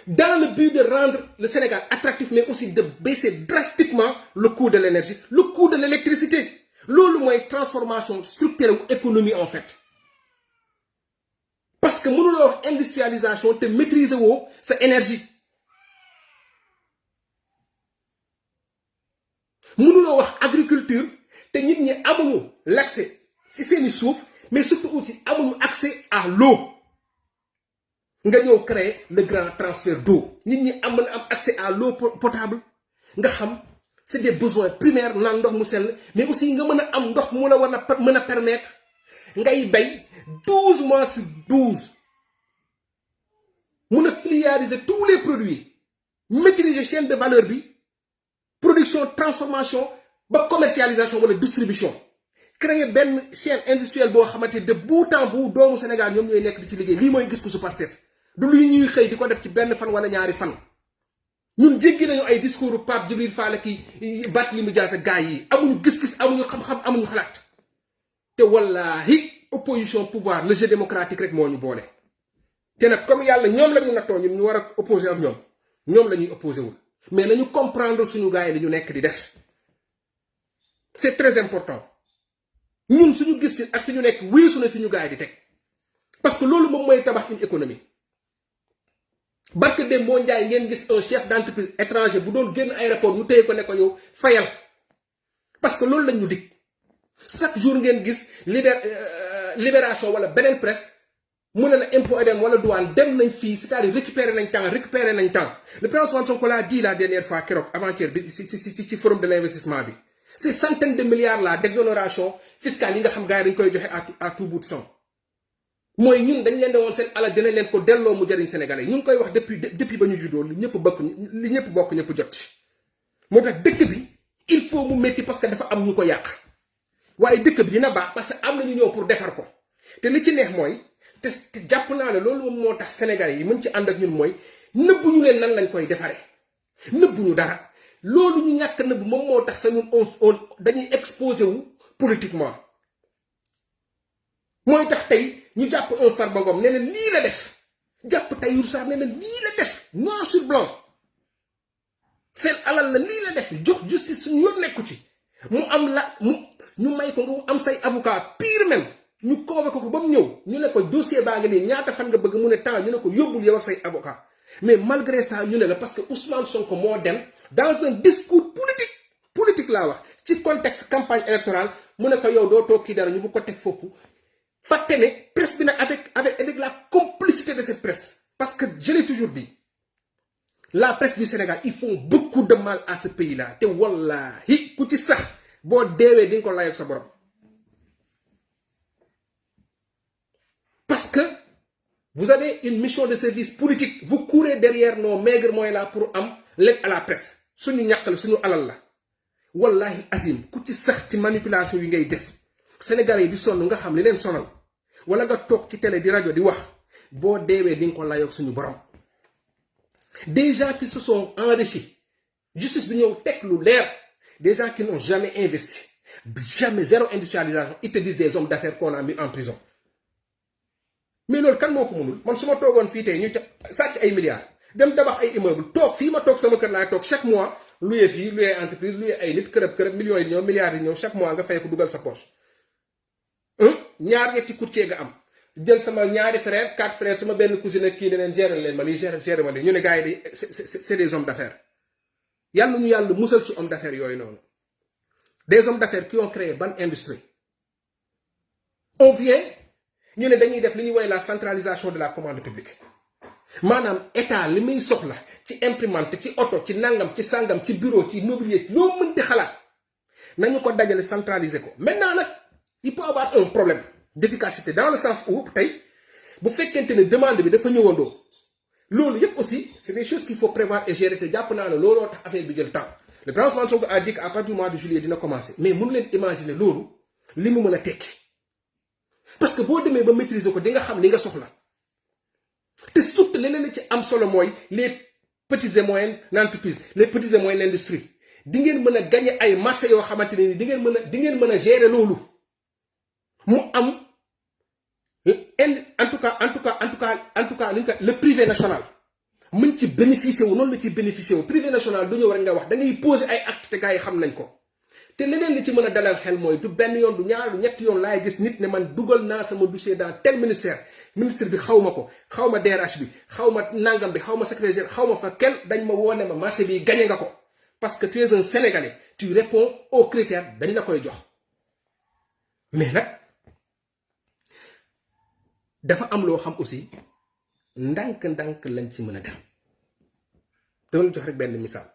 dans le but de rendre le Sénégal attractif mais aussi de baisser drastiquement le coût de l'énergie le coût de l'électricité loolu mooy transformation structurelle ou économie en fait parce que mënuloo wax industrialisation te maîtriser woo sa énergie mënuloo wax agriculture te nit ñi amuñu l'accès ci seeni suuf mais surtout aussi amuñu accès à l'eau nga ñëw créer le grand transfert d'eau nit ñi am accès à l'eau potable nga xam c'est des besoins primaires naan ndox mu sell mais aussi nga mën a am ndox mu la war a mën a permettre ngay bay 12 mois sur 12 mën a filialiser tous les produits maîtriser chaîne de valeur bi production transformation ba commercialisation wala distribution créer benn chaîne industrielle boo xamante de bout en bout doomu Sénégal ñoom ñooy nekk di ci liggéey lii mooy gis ko su Pastef du luy ñuy xëy di ko def ci benn fan wala ñaari fan ñun jéggi nañu ay discours Pape Djibril Fall ki Barthélémy Dias ak gars yi amuñu gis-gis amuñu xam-xam amuñu xalaat te wallahi opposition pouvoir le jeu démocratique rek moo ñu boole te nag comme yàlla ñoom la ñu nattoo ñun ñu war a opposé ak ñoom la ñuy opposé wul mais nañu comprendre suñu gars yi li ñu nekk di def c'est très important ñun suñu gis-gis ak fi ñu nekk weesu na fi ñu gars yi di teg parce que loolu moom mooy tabax une économie barke dem moo njaay ngeen gis un chef d'entreprise étranger bu doon génn aéroport ñu téye ko ne ko yow fayal parce que loolu lañ ñu dig chaque jour ngeen gis libération wala beneen presse mu ne la impôt et domaine wala douane dem nañ fii c'est-à-dire récupérer nañ temps le président Ousmane Sonko l'a dit la dernière fois keroog avant-hier bi ci forum de l'investissement bi ces centaines de milliards là d'exonération fiscale yi nga xam gars yi dañ koy joxe à tout bout de champ mooy ñun dañ leen de woon seen alal dina leen ko delloo mu jëriñ Sénégalais ñu ngi koy wax depuis ba ñu juddoo li ñëpp bokk ñëpp jot moo tax dëkk bi il faut mu métti parce que dafa am ñu ko yàq waaye dëkk bi dina baax parce que am na ñu ñëw pour defar ko te li ci neex mooy te jàpp naa ne loolu moom moo tax Sénégalais yi mën ci ànd ak ñun mooy nëbbu ñu leen nan lañ koy defaree nëbbu ñu dara loolu ñu ñàkk nëbbu moom moo tax sa ñun on dañuy exposé wu politiquement mooy tax tey ñu jàpp un Farba Ngom ne leen lii la def jàpp Tahirou Sarr ne leen lii la def noir sur blanc seen alal la lii la def jox justice suñu yoon nekku ci mu am la ñu may ko nga am say avocat pire même ñu convoqué ko ba mu ñëw ñu ne ko dossier baa nga nii ñaata fan nga bëgg mu ne temps ñu ne ko yóbbul yow ak say avocat mais malgré ça ñu ne la parce que Ousmane Sonko moo dem dans un discours politique laa wax ci contexte campagne électorale mu ne ko yow doo toog kii dara ñu bu ko teg foofu fàtte ne presse bi nag avec la complicité de cette presse parce que je l'ai toujours dit la presse du Sénégal ils font beaucoup de mal à ce pays là te wallahi ku ci sax boo deewee di nga ko laaj ak sa borom parce que vous avez une mission de service politique vous courez derrière nos maigres moyens là pour am l'aide à la presse suñu ñàkk la suñu alal la wallahi azim ku ci sax ci manipulation yi ngay def Sénégalais yi di sonn nga xam li leen sonal wala nga toog ci télé di rajo di wax boo deewee di nga ko layoog suñu borom des gens qui se sont enrichis justice bi ñëw teg lu leer des gens qui n'ont jamais investi jamais zéro industrialisation ils te disent des hommes d'affaires qu'on a mis en prison mais loolu kan moo ko mënul man su ma toogoon fii tey ñu sàcc ay milliards dem tabax ay immeuble toog fii ma toog sama kër laay toog chaque mois loué fii loué entreprise loué ay nit kërëb millions yi ñëw milliards yi ñëw chaque mois nga fay ko dugal sa poche ñaar ñetti courtier nga am jël sama ñaari frère 4 frères sama benn cousine ak kii ne leen gérer leen ma lii gérer ma lii ñu ne gars yi di c'est des hommes d'affaires yàlla ñu yàlla musal ci hommes d'affaires yooyu noonu des hommes d'affaires qui ont créé ban industrie on vient ñu ne dañuy def li ñuy woowee la centralisation de la commande publique maanaam état li muy soxla ci imprimante ci oto ci nangam ci sangam ci bureau ci mobilier loo mënti xalaat nañu ko dajale centraliser ko maintenant nag il peut avoir un problème d'efficacité dans le sens où tey bu fekkente ne demande bi dafa ñëwandoo loolu yëpp aussi c'est des choses qu'il faut prévoir et gérer te jàpp naa ne looloo tax affaire bi jël temps le président Ousmane Sonko a dit qu'à partir du mois de juillet dina commencer mais mënu leen imaginer loolu li mu mën a tekki parce que boo demee ba maîtriser ko di nga xam li nga soxla te surtout leneen ci am solo mooy les petites et moyennes entreprises les petites et moyennes industries di ngeen mën a gagner ay marché yoo xamante ne ni di ngeen mën a gérer loolu mu am en tout cas le privé national mën ci bénéficier wu noonu la ci bénéficier wu privé national du ñëw rek nga wax da ngay poser ay actes te gars yi xam nañ ko te leneen li ci mën a dalal xel mooy du benn yoon du ñaar du ñetti yoon laay gis nit ne man dugal naa sama dossier dans tel ministère ministre bi xaw ma ko xaw ma DRH bi xaw ma nangam bi xaw ma secrétaire xaw ma fa kenn dañ ma woone ma marché bi gagné nga ko parce que tu es un Sénégalais tu réponds aux critères dañ la koy jox mais nag dafa am loo xam aussi ndànk-ndànk lañ ci mën a dem dama la jox rek benn misaal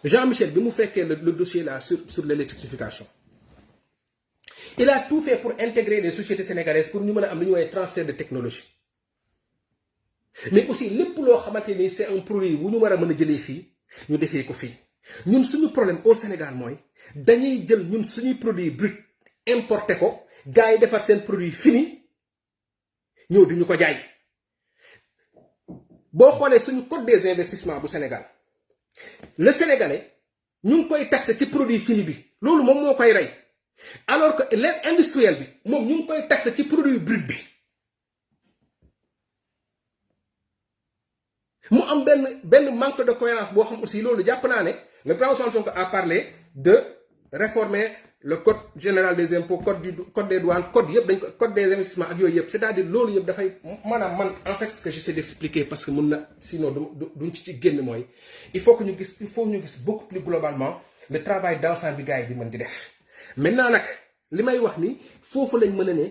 Jean-Michel bi mu fekkee le dossier là sur l'électrification il a tout fait pour intégrer les sociétés sénégalaises pour ñu mën a am lu ñu woowee transfert de technologie mais aussi lépp loo xamante ni c'est un produit bu ñu war a mën a jëlee fii ñu defee ko fii ñun suñu problème au Sénégal mooy dañuy jël ñun suñuy produit brut importé ko gars yi defar seen produit fini ñëw di ñu ko jaay boo xoolee suñu code des investissements bu Sénégal le Sénégalais ñu ngi koy taxé ci produit fini bi loolu moom moo koy rey alors que l'industriel bi moom ñu ngi koy taxé ci produit brut bi mu am benn manque de cohérence boo xam aussi loolu jàpp naa ne le président Ousmane Sonko a parlé de réformer le code général des impôts code des douanes code yëpp dañ ko code des investissements ak yooyu yëpp c'est-à-dire loolu yëpp dafay maanaam man en fait ce que j'essaie d'expliquer parce que mun na sinon duñ ci génn mooy il faut ñu gis beaucoup plus globalement le travail d'ensemble bi gars yi di mën di def maintenant nag li may wax ni foofu lañ mën a ne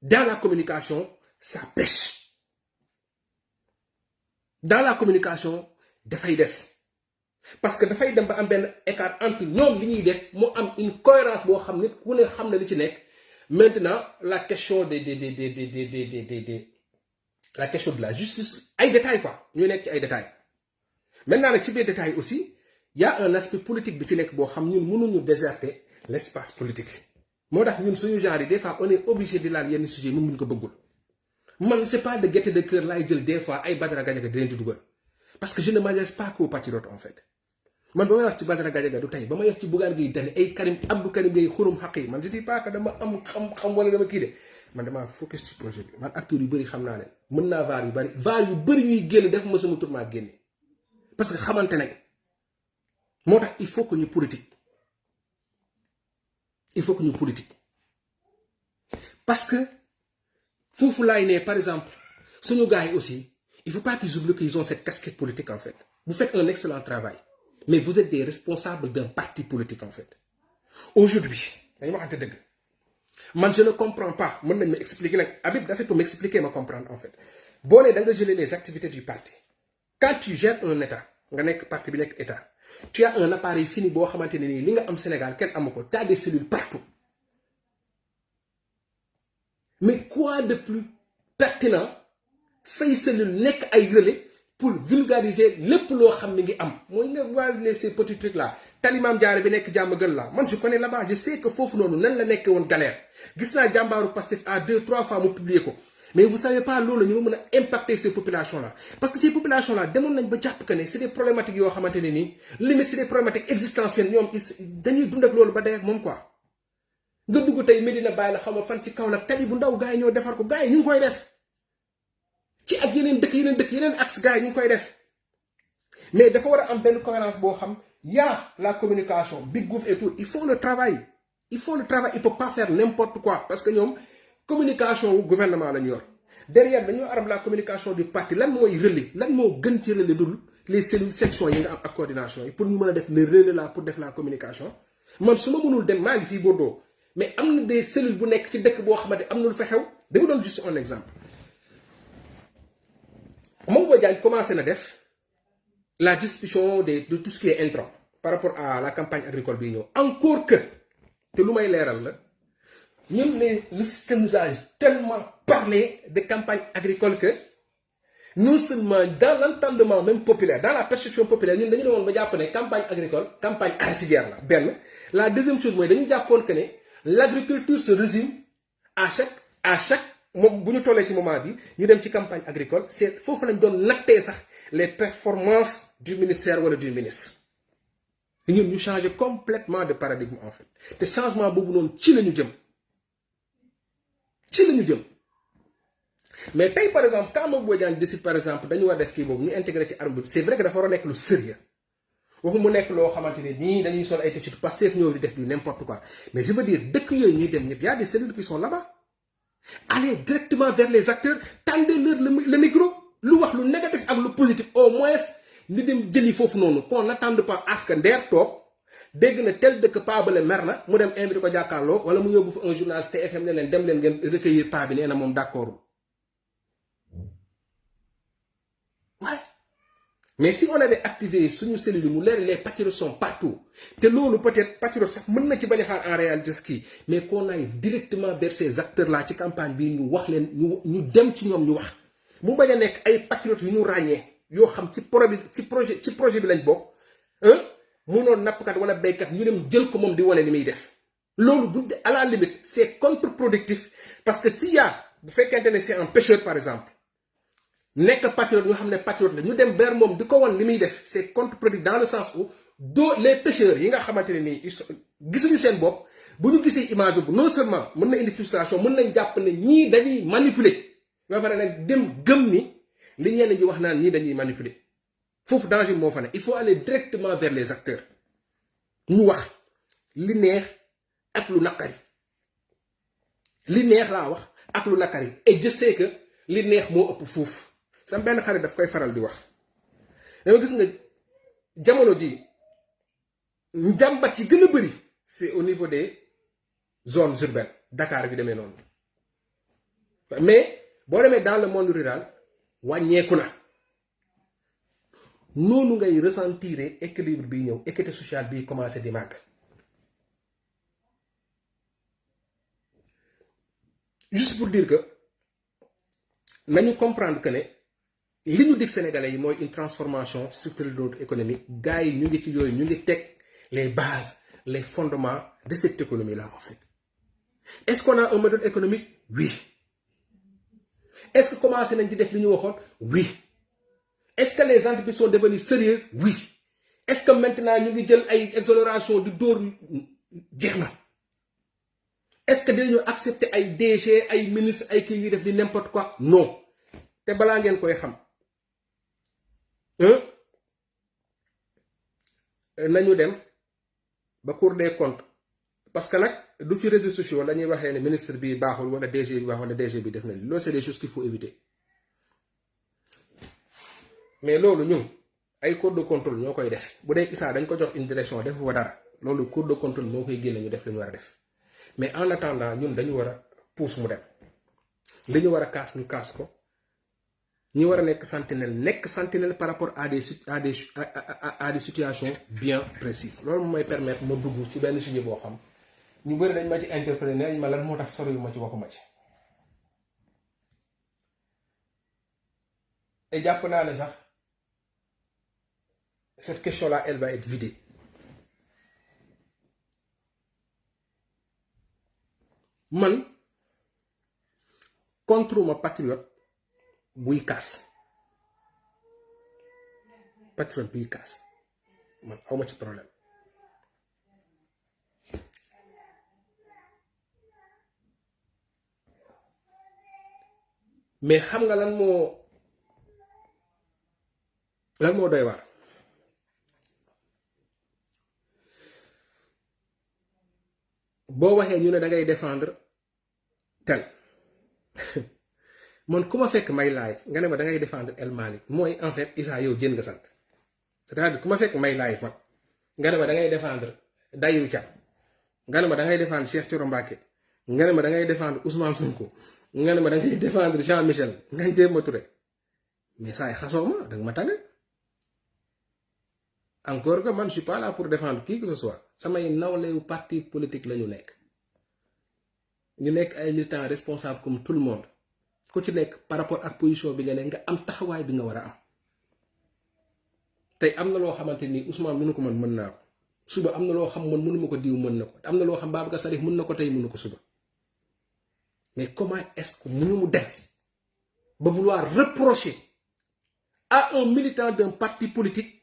dans la communication ça pêche dans la communication dafay des parce que dafay dem ba am benn écart entre ñoom li ñuy def moo am une cohérence boo xam ne ku ne xam na li ci nekk. Maintenant la question la question de la justice ay détails quoi ñu nekk ci ay détails maintenant nag ci biir détails aussi il y a un aspect politique bi ci nekk boo xam ñun mënuñu déserter l'espace politique moo tax ñun suñu genre yi des fois on est obligé di laal yenn sujet mun ko bëggul man c'est pas de gaieté de cœur laay jël des fois ay Badara Gadiaga di leen di dugal parce que je ne m'adresse pas qu'aux patriotes en fait man ba may wax ci Badara Gadiaga du tey ba may wax ci Bougane Gueye Dany ay Abdou Karim Gueye xurum xaq yi man je dis pas que dama am xam-xam wala dama kii de man damaa focus ci projet bi man acteurs yu bëri xam naa leen mën naa vaar yu bëri yuy génn def ma sama tournoi génne parce que xamante nañ moo tax il faut que ñu politique parce que foofu laay ne par exemple suñu gars yi aussi il faut pas qu'ils oublient qu'ils ont cette casquette politique en fait vous faites un excellent travail mais vous êtes des responsables d'un parti politique en fait aujourd'hui dañu waxante dëgg man je ne comprends pas mën nañ ma expliquer nag Habib dafa pour m'expliquer ma comprendre en fait boo nee da nga geler les activités du parti quand tu gères un état nga nekk parti bi nekk état tu as un appareil fini boo xamante ne nii li nga am Sénégal kenn amu ko tu as des cellules partout mais quoi de plus pertinent say cellules nekk ay relais pour vulgariser lépp loo xam ne ngi am mooy nga voir ces petits trucs là Talimam Diarra bi nekk jàmm gën la man je connais là-bas je sais que foofu noonu nan la nekk woon galère gis naa jàmbaaru Pastef à 2-3 fois mu publier ko mais vous savez pas loolu ñu mën a impacter ces populations là parce que ces populations là demoon nañ ba jàpp que ne c'est des problématiques yoo xamante ne nii limite c'est des problématiques existentielles ñoom dañuy dund ak loolu ba dee ak moom quoi nga dugg tey Medina Baye la xaw ma fan ci kaw la tali bu ndaw gars yi ñoo defar ko gars yi ñu ngi koy def ci ak yeneen axe gars yi ñu ngi koy def mais dafa war a am benn cohérence boo xam y'a la communication big gouv et tout ils font le travail ils peuvent pas faire n'importe quoi parce que ñoom communication wu gouvernement la ñu yor derrière dañoo aram la communication du parti lan mooy relais lan moo gën ci relais dul les cellules sections yi nga am ak coordination yi pour ñu mën a def le relais là pour def la communication man su ma mënul dem maa ngi fii Bordeaux mais am na des cellules bu nekk ci dëkk boo xamante am na lu fa xew dama doon juste un exemple Mame Boye Diagne commencé na def la distribution de tout ce qui est intrant par rapport à la campagne agricole bi ñëw encore que te lu may leeral la ñun le système nous a tellement parlé de campagne agricole que non seulement dans l'entendement même populaire dans la perception populaire ñun dañu demoon ba jàpp ne campagne agricole campagne arachidière la benn la deuxième chose mooy dañu jàppoon que ne l'agriculture se résume à chaque moom bu ñu tollee ci moment bi ñu dem ci campagne agricole c'est foofu lañ doon nattee sax les performances du ministère wala du ministre ñun ñu changer complètement de paradigme en fait te changement boobu noonu ci la ñu jëm mais tey par exemple quand Mame Boye Diagne décide par exemple dañu war def kii boobu ñu intégré ci arme bi c'est vrai que dafa war a nekk lu sérieux waxu mu nekk loo xamante ne nii dañuy sol ay t-shirt Pastef ñëw di def du n'importe quoi mais je veux dire dëkk yooyu ñuy dem ñëpp y a des cellules qui sont là-bas allez directement vers les acteurs tendez-leur le micro lu wax lu négatif ak lu positif au moins ñu dem jëli foofu noonu qu'on n'attende pas à ce que ndeer toog dégg na tel dëkk paa bale mer na mu dem invité ko jàkkaarloo wala mu yóbbu fa un journaliste TFM ne leen dem leen ngeen recueillir paa bi nee na moom d'accordul waaye mais si on avait activé suñu cellules yi mu leer les patriotes sont partout te loolu peut-être patriote sax mën na ci bañ a xaar en réalité kii mais qu'on aille directement vers ces acteurs là ci campagne bi ñu wax leen ñu dem ci ñoom ñu wax mu bañ a nekk ay patriotes yu ñu ràññee yoo xam ci projet bi lañ bokk munoon nappkat wala béykat ñu dem jël ko moom di wane li muy def loolu bu à la limite c'est contre-productif parce que s'il y a bu fekkente ne c'est un pêcheur par exemple nekk patriote ñu xam ne patriote la ñu dem vers moom di ko wan li muy def c'est contre-productif dans le sens où les pêcheurs yi nga xamante ne nii gisuñu seen bopp bu ñu gisee image bu non seulement mën na indi frustration mën nañ jàpp ne ñii dañuy manipuler ba pare nag dem gëm ni li ñenn ñi wax naan ñii dañuy manipuler foofu danger moo fa ne il faut aller directement vers les acteurs ñu wax li neex ak lu naqari li neex laa wax ak lu naqari et je sais que li neex moo ëpp fuuf sama benn xarit daf koy faral di wax dama gis nga jamono ji njàmbat yi gën a bëri c'est au niveau des zones urbaines Dakar bi demee noonu mais boo demee dans le monde rural wàññeeku na noonu ngay ressentir équilibre bi ñëw équité sociale bi commencé di màgg. Juste pour dire que nañu comprendre que ne li ñu dig Sénégalais yi mooy une transformation structurelle de notre économie gars yi ñu ngi ci yooyu ñu ngi teg les bases les fondements de cette économie là en fait. Est-ce qu'on a un modèle économique? Oui. Est-ce que commencé nañ di def li ñu waxoon? Oui. Est-ce que les entreprises sont devenues sérieuses? Oui. Est-ce que maintenant ñu ngi jël ay exonération di dóor jeex na? Est-ce que dañu accepter ay DG ay ministre ay kii ñuy def di n'importe quoi? Non. te balaa ngeen koy xam nañu dem ba Cour des comptes parce que nag du ci réseaux sociaux la ñuy waxee ne ministre bi baaxul wala DG bi baaxul wala DG bi def na loolu c'est des choses qu'il faut éviter mais loolu ñun ay cours de contrôle ñoo koy def bu dee Issa dañ ko jox une direction def fa dara loolu cours de contrôle moo koy génne ñu def li ñu war a def mais en attendant ñun dañu war a pousse mu dem li ñu war a kaas ñu kaas ko ñi war a nekk sentinelle par rapport à des situations bien précises loolu mooy permettre ma dugg ci benn sujet boo xam ñu bëri dañ ma ci interpréter nañ ma lan moo tax sori yu ma ci waxuma ci et jàpp naa ne sax cette question là elle va être vidée man contre ma patriote buy kaas patriote buy kaas man awma ci problème mais xam nga lan moo doy waar boo waxee ñu ne da ngay défendre tel man ku ma fekk may live nga ne ma da ngay défendre El Malick mooy en fait Issa yow jën nga sant c'est-à-dire ku ma fekk may live man nga ne ma da ngay défendre Dayou Thiam nga ne ma da ngay défendre Cheikh Thioro Mbacké nga ne ma da ngay défendre Ousmane Sonko nga ne ma da ngay défendre Jean Michel Ngagne Demba Touré mais saa yi xasoo ma danga ma tàgg encore que man je suis pas là pour défendre qui que ce soit samay nawlewu parti politique la ñu nekk ay militants responsables comme tout le monde ku ci nekk par rapport ak position bi nga ne nga am taxawaay bi nga war a am tey am na loo xamante ni Ousmane mënu ko mën naa ko suba am na loo xam man mënuma ko diw mën na ko am na loo xam Babacar Sadikh mën na ko tey mënu ko suba mais comment est-ce que mënu mu def ba vouloir reprocher à un militant d'un parti politique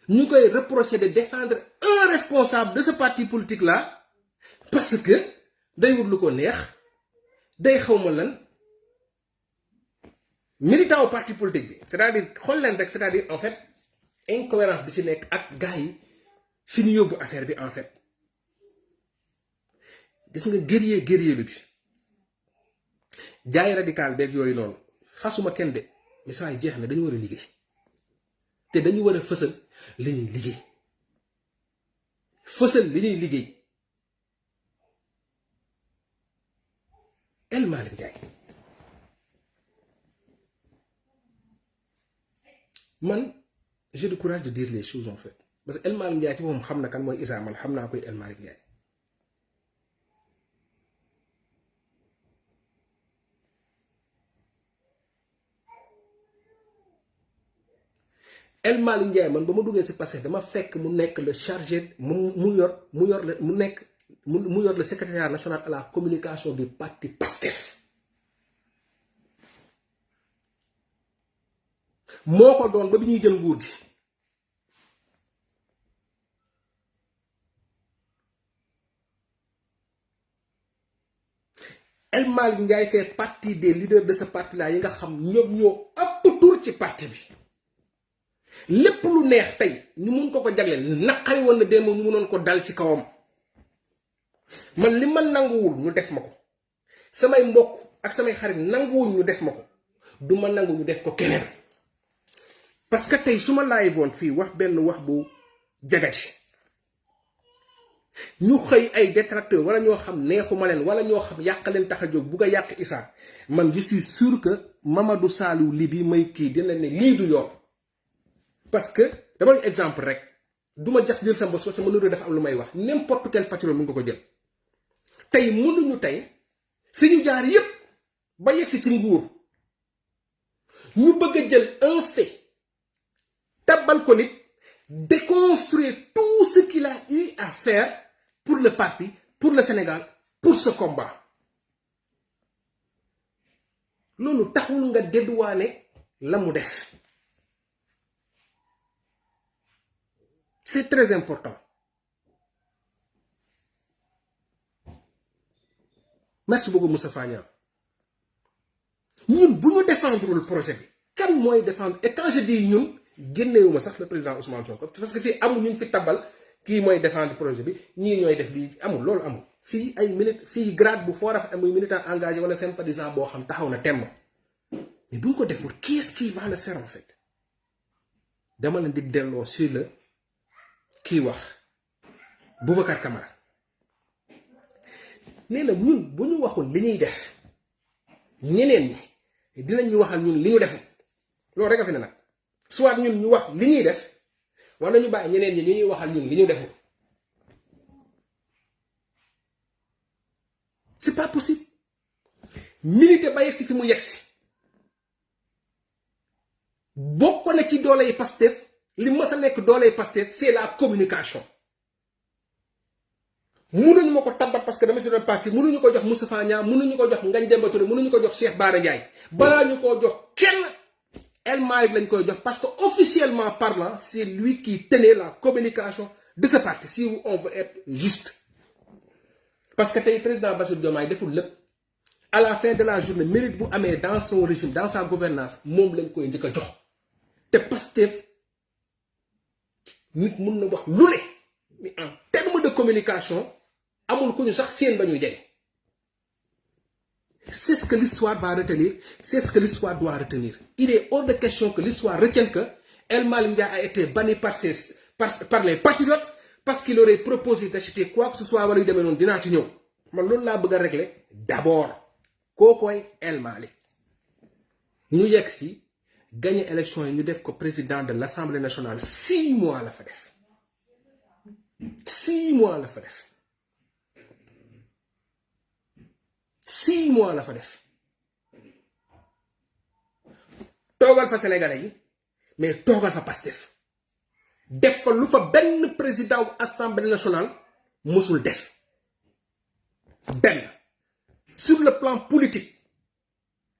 ñu koy reprocher de défendre un responsable de ce parti politique là parce que day wut lu ko neex day xawma lan militant au parti politique bi c'est-à-dire xool leen rek c'est-à-dire en fait incohérence bi ci nekk ak gars yi fi ñu yóbbu affaire bi en fait gis nga guerrier lu bi jaay radical beeg yooyu noonu xasuma kenn de mais saa yi jeex na dañu war a liggéey te dañu war a fësal li ñuy liggéey El Malick Ndiaye man j'ai le courage de dire les choses en fait parce que El Malick Ndiaye ci moom xam na kan mooy Issa man xam naa koy El Malick Ndiaye El Malick Ndiaye man ba ma duggee si passé dama fekk mu nekk le chargé mu yor le secrétariat national à la communication du parti PASTEF moo ko doon ba bi ñuy jël nguur gi El Malick Ndiaye fait partie des leaders de ce parti là yi nga xam ñoom ñoo ëpp tur ci parti bi lépp lu neex tey ñu mun ko jagleel naqari woon na démb ñu mënoon ko dal ci kawam man li ma nanguwul ñu def ma ko samay mbokk ak samay xarit nanguwul ñu def ma ko du ma nangu ñu def ko keneen parce que tey su ma laay woon fii wax benn wax bu jagati ñu xëy ay détracteurs wala ñoo xam neexuma leen wala ñoo xam yàq leen tax a jóg bugg a yàq Issa man je suis sûr que Mamadou Saliou Ly bi may kii dina ne lii du yoon parce que dama exemple rek du ma jax jël sa bos parce que mënuloo dafa am lu may wax n'importe quel patriote mu nga ko jël tey mënuñu tey fi ñu jaar yépp ba yegsi ci nguur ñu bëgg a jël un fait tabal ko nit déconstruire tout ce qu'il a eu à faire pour le parti, pour le Sénégal, pour ce combat. Lolu taxul nga dédouané la mu def. C'est très important. Merci beaucoup Moussa Fagna. Ñun bu ñu défendre le projet bi kan mooy défendre et quand je dis ñun génnewuma sax le président Ousmane Sonko parce que fii amul ñu fi tabal kii mooy défendre projet bi ñii ñooy def bi amul loolu amul fii ay fii grade bu fort a muy militant engagé wala sympathisant boo xam taxaw na temm mais bu ñu ko deful qu'est-ce qui va le faire en fait dama leen di delloo sur le kii wax Boubacar Camara nee na ñun bu ñu waxul li ñuy def ñeneen ñi dinañ ñu waxal ñun li ñu def loolu rek a fi ne nag soit ñun ñu wax li ñuy def wala ñu bàyyi ñeneen ñi ñu ñuy waxal ñun li ñu deful c'est pas possible milité ba yegsi fi mu yegsi bokk na ci doole yi Pastef li mës a nekk doole yi Pastef c'est la communication mënuñu ma ko tabat parce que dama si doon parti mënuñu ko jox Moustapha Niang mënuñu ko jox Ngagne Demba Touré mënuñu ko jox Cheikh Bara Ndiaye balaa ñu koo jox kenn El Malick lañ koy jox parce que officiellement parlant c'est lui qui tenait la communication de ce parti si on veut être juste parce que tey président Bassirou Diomaye deful lépp à la fin de la journée mérite bu amee dans son régime dans sa gouvernance moom lañ koy njëkk a jox te Pastef nit mun na wax lu ne mais en termes de communication amul ku ñu sax seen ba ñuy jege c'est ce que l'histoire va retenir c'est ce que l'histoire doit retenir il est hors de question que l'histoire retienne que El Malick Ndiaye a été banni par les patriotes parce qu'il aurait proposé d'acheter quoi que ce soit wala yu demee noonu dinaa ci ñëw man loolu laa bëgg a régler d'abord kookooy El Malick ñu yegg si gagné élection yi ñu def ko président de l'Assemblée nationale 6 mois la fa def 6 mois la fa def 6 mois la fa def toogal fa sénégalais yi mais toogal fa Pastef def fa lu fa benn président wu assemblée nationale mosul def benn sur le plan politique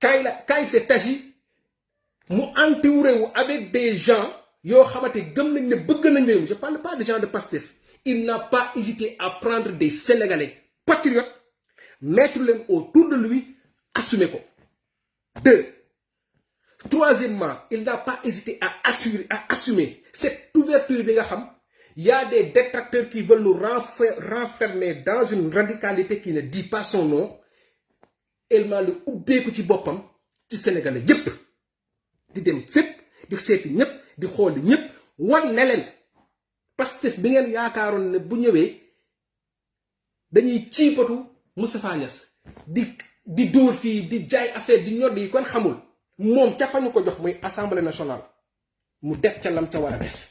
quand il s'est agi mu entouré wu avec des gens yoo xamante gëm nañ ne bëgg nañ leen je parle pas de gens de Pastef il n'a pas hésité à prendre des sénégalais patriotes mettre leen autour de lui assumer ko 2 troisièmement il n'a pas hésité à assumer cette ouverture bi nga xam y a des détracteurs qui veulent nous renfermer dans une radicalité qui ne dit pas son nom elma lu ubbeeku ci boppam ci sénégalais yépp di dem fépp di seeti ñëpp di xooli ñëpp wan ne leen Pastef bi ngeen yaakaaroon ne bu ñëwee dañuy ciipatu Moustapha Niasse di dóor fii di jaay affaire di ñodd yi kon xamul moom ca fa ñu ko jox muy assemblée nationale mu def ca lam ca war a def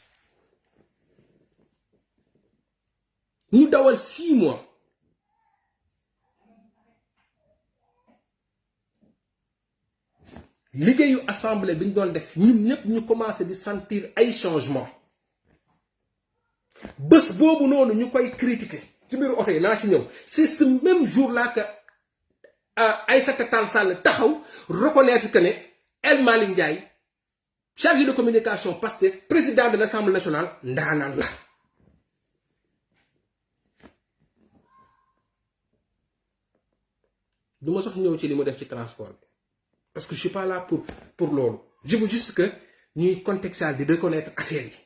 ñu dawal 6 mois liggéeyu assemblée bi ñu doon def ñun ñëpp ñu commencé di sentir ay changement bés boobu noonu ñu koy critiquer ci mbiru oto yi naa ci ñëw c'est ce même jour là que Aïssata Tall Sall taxaw reconnaître que ne El Malick Ndiaye chargé de communication Pastef président de l'Assemblée nationale ndaanaan la du ma sax ñëw ci li mu def ci transport bi parce que je suis pas là pour loolu je veux juste que ñuy contextual di reconnaître affaire yi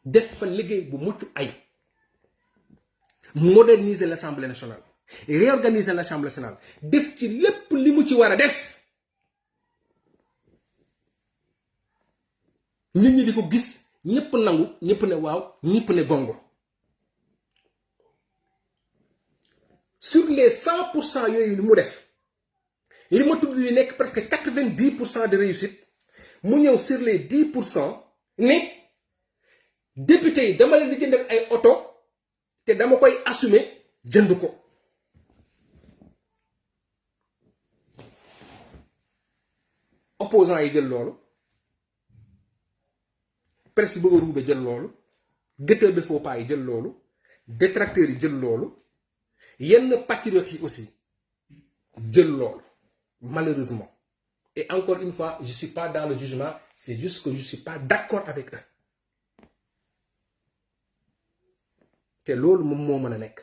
def fa liggéey bu mucc ay moderniser l'Assemblée nationale réorganiser l'Assemblée nationale def ci lépp li mu ci war a def nit ñi di ko gis ñëpp nangu ñëpp ne waaw ñëpp ne gongo sur les 100% yooyu li mu def li ma tudd li nekk presque 90% de réussite mu ñëw sur les 10% ne député yi dama leen di jëndal ay oto te dama koy assumer jënd ko. opposants yi jël loolu presse yi bëgg a ruube jël loolu guetteur de faux pas yi jël loolu détracteurs yi jël loolu yenn patriotes yi aussi jël loolu malheureusement. Et encore une fois, je ne suis pas dans le jugement, c'est juste que je ne suis pas d'accord avec eux. te loolu moom moo mën a nekk.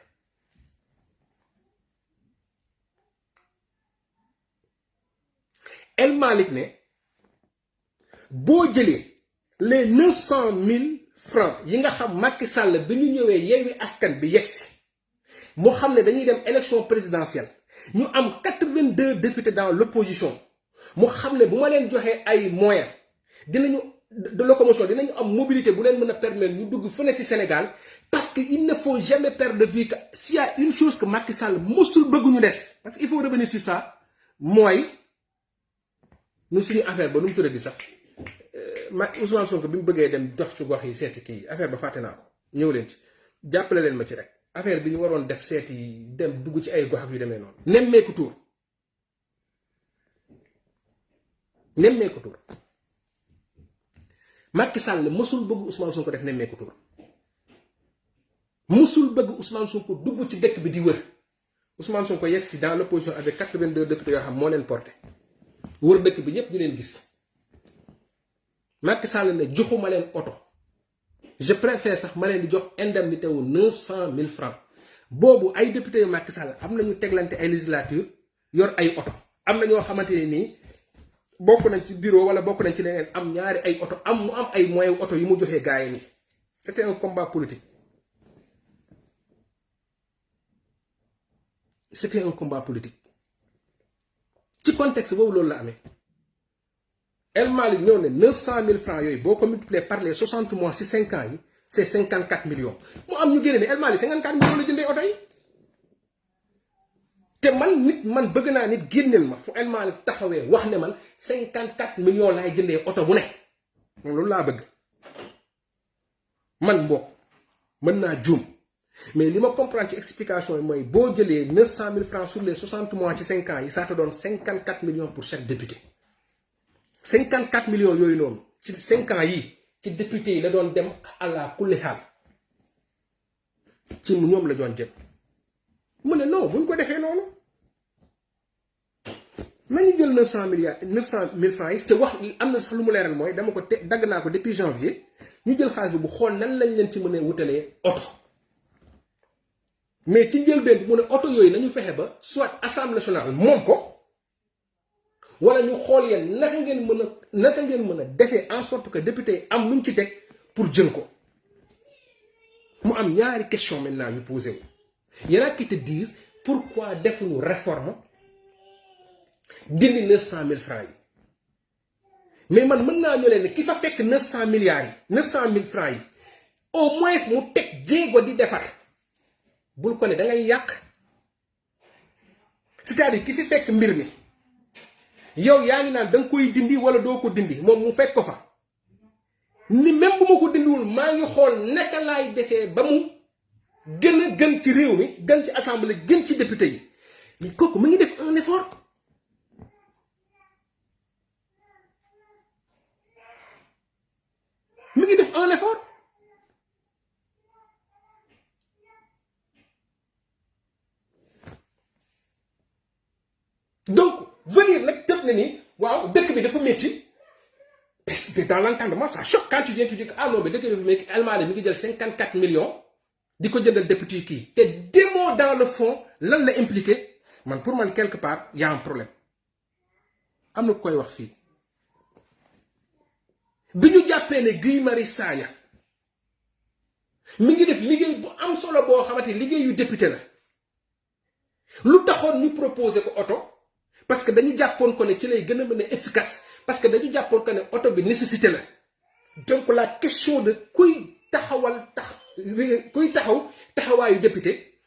El Malick ne boo jëlee les 900 000 francs yi nga xam Macky Sall bi ñu ñëwee Yewwi Askan bi yegsi moo xam ne dañuy dem élection présidentielle ñu am 82 députés dans l'opposition mu xam ne bu ma leen joxee ay moyens dinañu de locomotion dinañu am mobilité bu leen mën a permettre ñu dugg fu ne ci Sénégal parce que il ne faut jamais perdre de vue que s'il y a une chose que Macky Sall mosul bëgg ñu def parce que il faut revenir sur ça mooy ñu suñu affaire ba nu mu tuddati sax Ousmane Sonko bi mu bëggee dem dox ci gox yi seeti kii affaire ba fàtte naa ko ñëw leen ci jàppale leen ma ci rek affaire bi ñu waroon def seeti dem dugg ci ay gox ak yu demee noonu. nemmeeku tuur Macky Sall mësul bëgg Ousmane Sonko def nemmeeku tuur mësul bëgg Ousmane Sonko dugg ci dëkk bi di wër Ousmane Sonko yegg si dans l'opposition avec 82 députés yoo xam moo leen porté wër dëkk bi ñëpp ñu leen gis Macky Sall ne joxuma leen oto je préfère sax ma leen di jox indemnité wu 900 000 francs boobu ay députés yu Macky Sall am nañu teglante ay législature yor ay oto am na ñoo xamante ne nii bokk nañ ci bureau wala bokk nañ ci leneen am ñaari ay oto mu am ay moyens oto yu mu joxee gars yi nii c'était un combat politique. C'était un combat politique ci contexte boobu loolu la amee El Malick ñëw ne 900 000 francs yooyu boo ko multiplié par les 60 mois ci 5 ans yi c'est 54 millions mu am ñu génne ne El Malick 54 millions la jëndee oto yi te man bëgg naa nit génneel ma fu El Malick taxawee wax ne man 54 millions laay jëndee oto bu ne moom loolu laa bëgg man mbokk mën naa juum. Mais li ma comprendre ci explication yi mooy boo jëlee 900 000 francs sur les 60 mois ci 5 ans yi ça te donne 54 millions pour chaque député 54 millions yooyu noonu ci 5 ans yi ci député yi la doon dem àlla kulli xaal ci ñoom la doon jëm mu ne non bu ñu ko defee noonu nañu jël 900 000 francs yi te wax am na sax lu mu leeral mooy dama ko dagg naa ko depuis janvier ñu jël xaalis bi bu xool nan lañ leen ci mën a wutalee oto. mais ci njëlbeen bi mu ne oto yooyu nañu fexe ba soit assemblée nationale moom ko wala ñu xool yéen naka ngeen mën a defee en sorte que député yi am lu mu ci teg pour jël ko mu am ñaari question maintenant yu posé wu. y en a qui te disent pourquoi defuñu réforme dindi 900 000 francs yi mais man mën naa ñëw leen ne ki fa fekk 900 milliards yi 900 000 francs yi au moins mu teg jéego di defar. bul ko ne da ngay yàq c'est-à-dire ki fi fekk mbir mi yow yaa ngi naan da nga koy dindi wala doo ko dindi moom mu fekk ko fa ni même bu ma ko dindiwul maa ngi xool naka laay defee ba mu gën ci réew mi gën ci assemblée gën ci député yi mais kooku mu ngi def un effort donc venir nag def na ni waaw dëkk bi dafa métti parce que dans l'entendement ça choque quand tu viens tu dis que ah non mais dëkk bi mais El Malick mi ngi jël 54 millions di ko jëndal député kii te démo dans le fond lan la impliqué man pour man quelque part y a un problème am na ku koy wax fii bi ñu jàppee ne Guy Marius Sagna mi ngi def liggéey bu am solo boo xamante liggéeyu député la lu taxoon ñu proposé ko oto. parce que dañu jàppoon ko ne ci lay gën a mën a efficace parce que dañu jàppoon ko ne oto bi nécessité la donc la question de kuy taxaw taxawaayu député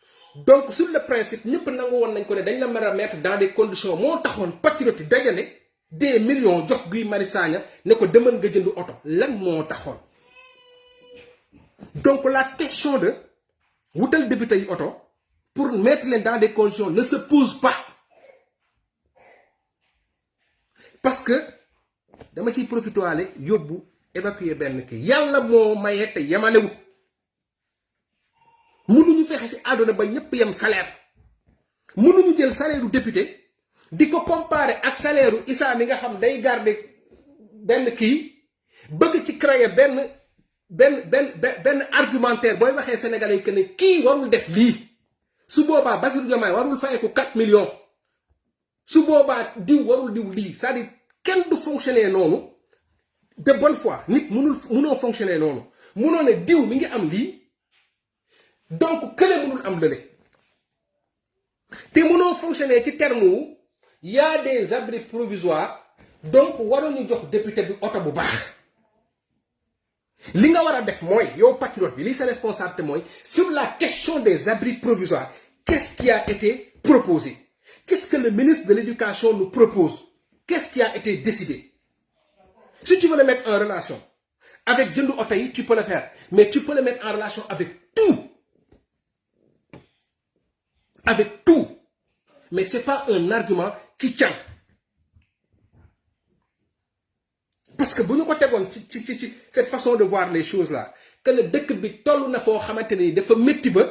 donc sur le principe ñëpp nangu woon nañ ko ne dañ la mën a mettre dans des conditions moo taxoon patriote yi dajale des millions jox Guy Marius Sagna ne ko demal nga jënd oto lan moo taxoon. Donc la question de wutal député yi oto pour mettre leen dans des conditions ne se pose pas parce que dama ciy profité waale yóbbu évacuer benn kii yàlla moo maye te yemalewut mënuñu fexe si àdduna ba ñëpp yem salaire mënuñu jël salaire u député di ko comparer ak salaire u Issa mi nga xam day garder benn kii bëgg ci créer benn argumentaire booy waxee sénégalais yi que ne kii warul def lii su boobaa Bassirou Diomaye warul fayeeku 4 millions su boobaa diw warul diw lii c'est-à-dire kenn du fonctionner noonu de bonne foi nit munoo fonctionner noonu munoo ne diw mi ngi am lii donc kële munul am lële te munoo fonctionner ci terme wu y a des abris provisoires donc waruñu jox député bi oto bu baax li nga war a def mooy yow patriote bi li sa responsabilité mooy sur la question des abris provisoires qu'est-ce qui a été proposé qu'est-ce que le ministre de l'éducation nous propose qu'est-ce qui a été décidé si tu veux le mettre en relation avec jëndu oto yi tu peux le faire mais tu peux le mettre en relation avec tout mais c'est pas un argument qui tient parce que bu ñu ko tegoon ci cette façon de voir les choses là que le dëkk bi toll na foo xamante ni dafa métti ba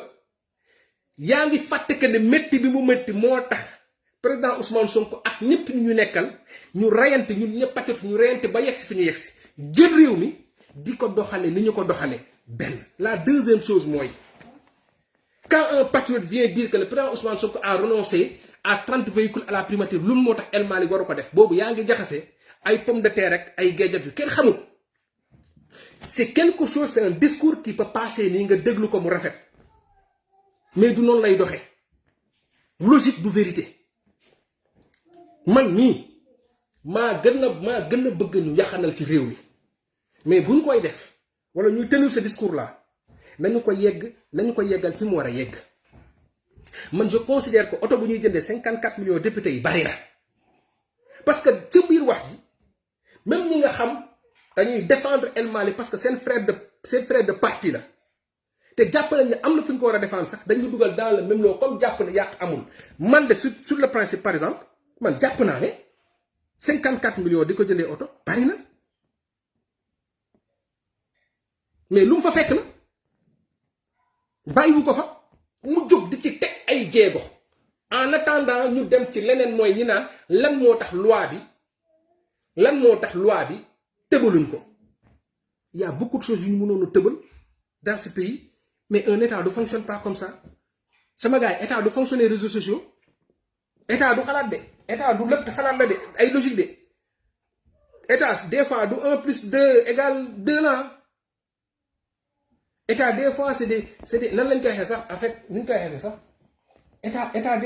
yaa ngi fàtte que ne métti bi mu métti moo tax président Ousmane Sonko ak ñëpp ñu nekkal ñu rayante ñun ñëpp patriote ñu rayante ba yegsi fi ñu yegsi jël réew mi di ko doxale ni ñu ko doxale benn. La deuxième chose mooy quand un patriote vient dire que le président Ousmane Sonko a renoncé à 30 véhicules à la primature lu moo tax El Malick waru ko def boobu yaa ngi jaxase ay pomme de terre rek ay géejat yu kenn xamul c'est quelque chose c'est un discours qui peut passer nii nga déglu ko mu rafet mais du noonu lay doxee logique du vérité man nii maa gën a bëgg ñu yaxanal ci réew mi mais buñ koy def wala ñuy tenir ce discours là nañu ko yeggal fi mu war a yegg man je considère que oto bu ñuy jëndee 54 millions députés yi bari na parce que ci biir wax ji même ñi nga xam dañuy défendre El Malick parce que seen frère de parti la te jàpp nañ ne am na fu ñu ko war a défendre sax dañu dugal dans le même lot comme jàpp ne yàq amul man de sur le principe par exemple man jàpp naa ne 54 millions di ko jëndee oto bari na mais lu mu fa fekk la bàyyiwu ko fa mu jóg di ci teg ay jéego en attendant ñu dem ci leneen mooy ñi naan lan moo tax loi bi tëbaluñ ko il y a beaucoup de choses yu ñu mënoon a tëbal dans ce pays mais un état ne fonctionne pas comme ça sama gars yi état du fonctionner réseaux sociaux état du xalaat de état du lépp xalaat la de ay logique de état des fois du 1 plus 2 égale 2 la état des fois c'est des nan lañ koy waxee sax en fait ni ñu koy waxee sax état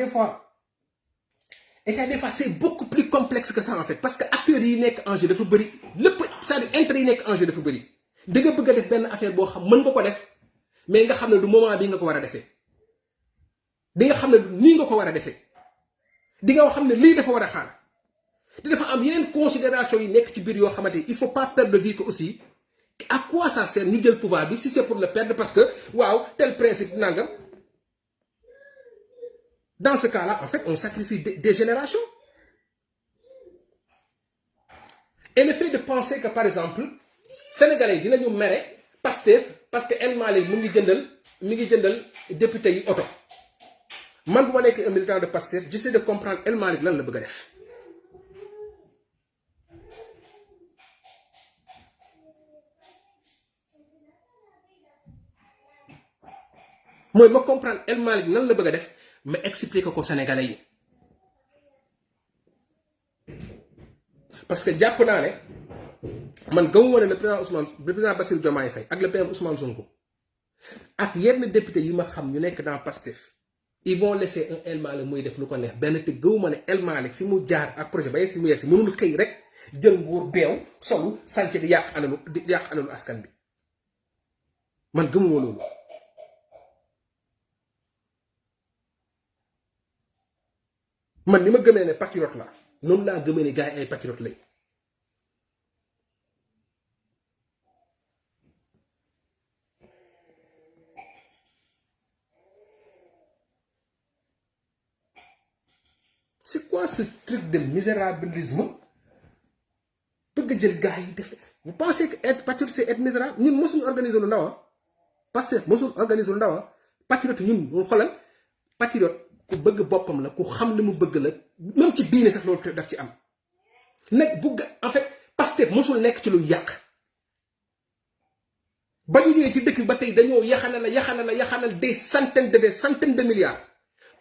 des fois c'est beaucoup plus complexe que ça en fait parce que acteurs yi nekk en jeu dafa bëri lépp c'est-à-dire intérêt yi nekk en jeu dafa bëri da nga bëgg a def benn affaire boo xam mën nga ko def mais nga xam ne du moment bi nga ko war a defee di nga xam ne nii nga ko war a defee di nga xam ne lii dafa war a xaar te dafa am yeneen considération yi nekk ci biir yoo xamante il faut pas perdre de vue que aussi à quoi ça sert ñu jël pouvoir bi si c'est pour le perdre parce que waaw tel principe nangam dans ce cas-là en fait on sacrifie des générations et le fait de penser que par exemple sénégalais yi dinañu mere Pastef parce que El Malick mi ngi jëndal député yi oto man bu ma nekk un militant de Pastef j'essaie de comprendre El Malick lan la bëgg a def mooy ma comprendre El Malick nan la bëgg a def ma expliquer ko sénégalais yi parce que jàpp naa ne man gëmuma ne le président Bassirou Diomaye Faye ak le PM Ousmane Sonko ak yenn député yi ma xam ñu nekk dans Pastef ils vont laisser un El Malick muy def lu ko neex benn te gëmuma ne El Malick fi mu jaar ak projet ba yegg si mu yegg si mënul xëy rek jël nguur beew solu sànc di yàq alalu askan bi man gëmuma loolu man ni ma gëmee ne patriote la noonu laa gëmee ne gars yi ay patriote lañ. C'est quoi ce truc de misérabilisme? Vous pensez que être patriote c'est être misérable? Nous mosuñu organiser lu ndaw parce que mosul organiser lu ndaw patriote ñun ñu xolal patriote ku bëgg boppam la ku xam li mu bëgg la même ci diine sax loolu daf ci am nag bugg en fait Pastef mosul nekk ci lu yàq ba ñu ñëwee ci dëkk bi ba tey dañoo yaxanal des centaines de milliards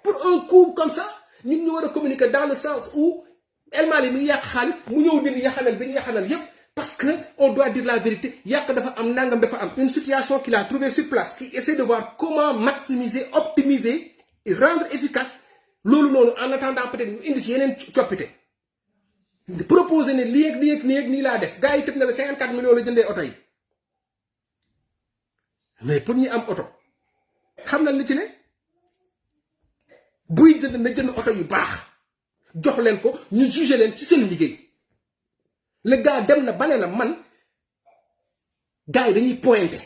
pour un coup comme ça. Nous devons communiquer dans le sens où El Mali mi yak xaliss mu ñew di yaxanal bi yaxanal yépp parce que on doit dire la vérité yak dafa am nangam dafa am une situation qu'il a trouvé sur place qui essaie de voir comment maximiser optimiser et rendre efficace lolu nonu en attendant peut-être ñu indi ci yenen ciopité proposer né li ak ni la def gaay tepp na la 54 millions la jëndé auto yi mais pour ñi am auto xam nañ li ci né buy jënd na jënd auto yu baax jox leen ko ñu juger leen ci seen liggéey le gars dem na bané la man gars yi dañuy pointer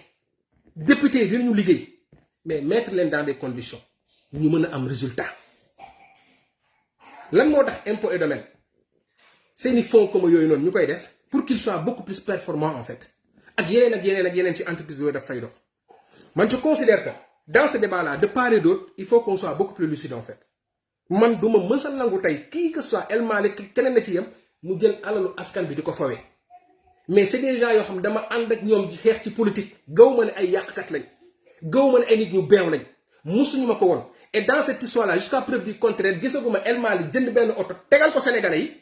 député yi dinañu liggéey mais mettre leen dans des conditions ñu mën a am résultat lan moo tax impôt et domaine seeni fonds comme yooyu noonu ñu koy def pour qu'il soit beaucoup plus performant en fait ak yeneen ci entreprise yooyu daf fay dox man je considère que dans ce débat-là, de part et d'autre, il faut qu'on soit beaucoup plus lucide en fait. Man duma mësa nangu tay qui que soit El Malick keneen na ci yam mu jël alalu askan bi diko fawé. Mais c'est des gens yo xam dama and ak ñom di xex ci politique, gawma ne ay yàqkat lañ. Gawma ne ay nit ñu beew lañ. Musuñu mako won. Et dans cette histoire-là, jusqu'à preuve du contraire, gisaguma El Malick jënd ben auto tégal ko sénégalais yi,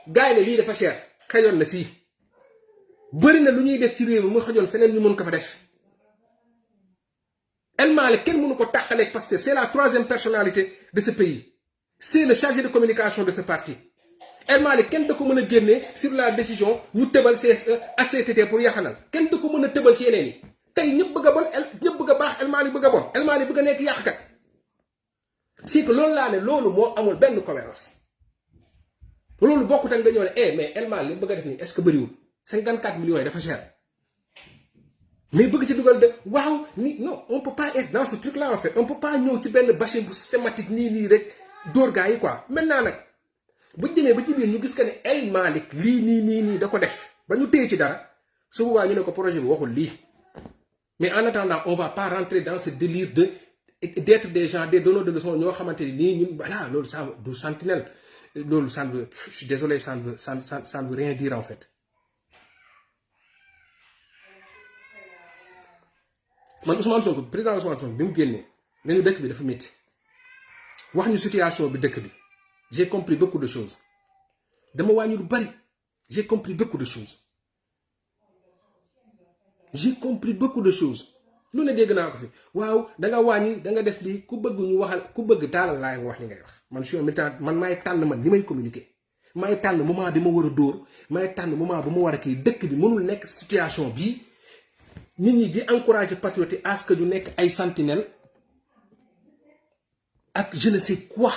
gaay ne li dafa cher, xayon na fi. Bari na lu ñuy def ci réew mi mu xajon feneen ñu mën ko fa def. El Malick kenn mënu ko tàqale ak Pastef c'est la troisième personnalité de ce pays c'est le chargé de communication de ce parti El Malick kenn da ko mën a génne sur la décision ñu tëbal CSE HCCT pour yaxanal kenn da ko mën a tëbal ci yeneen yi tey ñëpp bëgg a bon ñëpp bëgg a baax El Malick bëgg a bon El Malick bëgg a nekk yàqkat c'est que loolu laa ne loolu moo amul benn cohérence loolu bokkut ak nga ñëw ne mais El Malick li bëgg a def nii est-ce que bëriwul 54 millions yi dafa cher. Mais bëgg ci dugal de waaw ni non on peut pas être dans ce truc là en fait on peut pas ñëw ci benn bashing bu systématique nii rek dóor gaa yi quoi maintenant nag buñ demee ba ci biir ñu gis que ne El Malick lii nii da ko def ba ñu téye ci dara su boobaa ñu ne ko projet bi waxul lii mais en attendant on va pas rentrer dans ce délire d'être des gens des donneurs de leçons ñoo xamante ni nii ñun voilà loolu ça du sentinelle loolu ça ne veut je suis désolé ça ne veut rien dire en fait. Man Ousmane Sonko président Ousmane Sonko bi mu génnee nañu dëkk bi dafa métti wax ñu situation bi dëkk bi j'ai compris beaucoup de choses dama wàññi lu bari j'ai compris beaucoup de choses lu ne dégg naa ko fi waaw da nga wàññi da nga def lii ku bëgg ñu waxal ku bëgg taalal laay wax li ngay wax man je suis un militant man maay tànn man ni may communiquer maay tànn moment bi ma war a dóor maay tànn moment bu ma war a kii dëkk bi mënul nekk situation bii. Nit ñi di encourager patriote à ce que ñu nekk ay sentinelle ak je ne sais quoi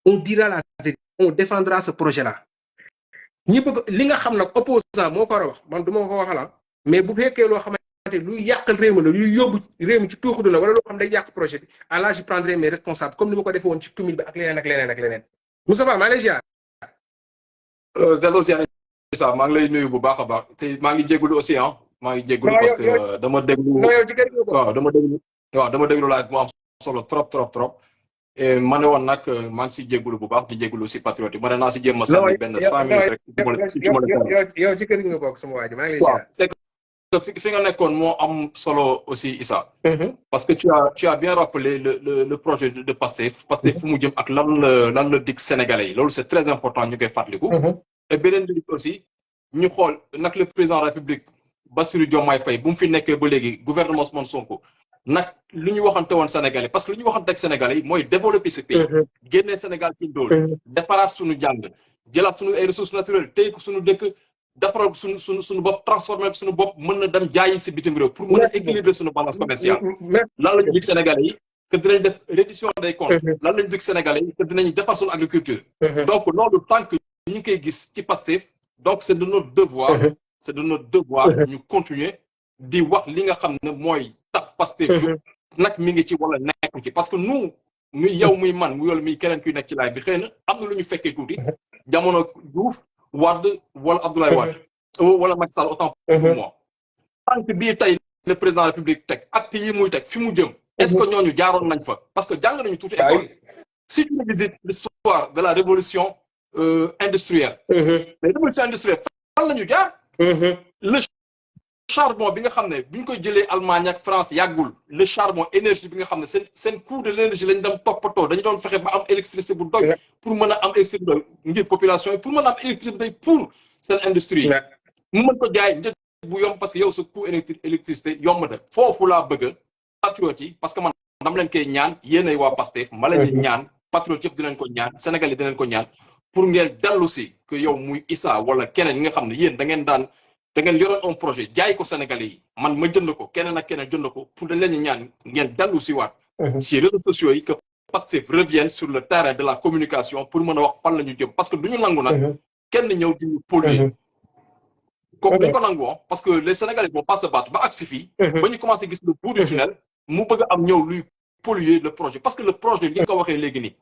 on dira la vérité on défendra ce projet là ñi bëgg li nga xam nag opposant moo ko war a wax man du ma ko waxala mais bu fekkee loo xamante luy yàqal réew mi la luy yóbbu réew mi ci tuuxu duna wala loo xam day yàq projet bi à là je prendrai mes responsables comme ni ma ko defee woon ci commune bi ak leneen Moussa Ba maa lay ziar ça maa ngi lay nuyu bu baax a baax te maa ngi jégalu aussi maa ngi jégalu parce que dama déglu dama déglu laaj mu am solo trop et ma ne woon nag maa ngi si jégalu bu baax di jégalu si patriote yi ma ne naa si jéem a sànni benn 5 minutes rek yow ci kër gi nga bokk sama waa ji maa ngi lay ziar c'est que fi nga nekkoon moo am solo aussi Issa parce que tu as bien rappelé le projet de Pastef fu mu jëm ak lan la dig sénégalais yi loolu c'est très important ñu koy fàttaliku et beneen bi aussi ñu xool nag le président de la République Bassirou Diomaye Faye bu mu fi nekkee ba léegi gouvernement Ousmane Sonko nag lu ñu waxante woon Sénégalais parce que lu ñu waxante ak Sénégalais yi mooy développer ce pays génnee Sénégal ci ndóol defaraat suñu jàng jëlaat suñu ay ressources naturelles tey ko suñu dëkk defaral suñu bopp transformer suñu bopp mën na dem jaayi si bitim réew pour mën a équilibrer suñu balance commerciale lan la ñu dig Sénégalais yi que dinañ def reddition des comptes lan lañ dig sénégalais que dinañ defar suñu agriculture donc loolu tant que ñu ngi koy gis ci Pastef donc c'est de notre devoir ñu continuer di wax li nga xam ne mooy tax Pastef jóg nag mi ngi ci wala nekku ci parce que nous muy yow muy man mu yoolu muy keneen kuy nekk ci laay bi xëy na am na lu ñu fekkee tuuti jamono Diouf Wade wala Abdoulaye Wade wala Macky Sall autant pour moi tant que bii tey le président de la République teg acte yi muy teg fi mu jëm est-ce que ñooñu jaaroon nañ fa parce que jàng nañu tuuti école si tu visites l'histoire de la révolution industrielle mais révolution industrielle fan la ñu jaar le charbon bi nga xam ne bi ñu koy jëlee Allemagne ak France yàggul le charbon énergie bi nga xam ne seen coût de l'énergie lañ dem toppatoo dañu doon fexe ba am électricité bu doy pour mën a am électricité bu doy ngir population yi pour mën a am électricité bu doy pour seen industrie yi mu mën ko jaay njëg bu yomb parce que yow sa coût électricité yomb na foofu laa bëgg patriote yi parce que man dama leen koy ñaan yéenay waa Pastef ma leen di ñaan patriote yëpp dinañ ko ñaan Sénégal yi dinañ ko ñaan pour ngeen dellu si que yow muy Issa wala keneen yi nga xam ne yéen da ngeen yoroon un projet jaay ko Sénégalais yi man ma jënd ko keneen ak keneen jënd ko pour dañ leen ñaan ngeen dellu si waat si réseaux sociaux yi que Pastef revienne sur le terrain de la communication pour mën a wax fan la ñu jëm parce que du ñu nangu nag kenn ñëw di ñu polluer comme duñ ko nangu parce que les Sénégalais vont pas se battre ba agsi fii ba ñu commencé gis le bout du tunnel mu bëgg am ñëw luy polluer le projet parce que le projet li nga ko waxee léegi nii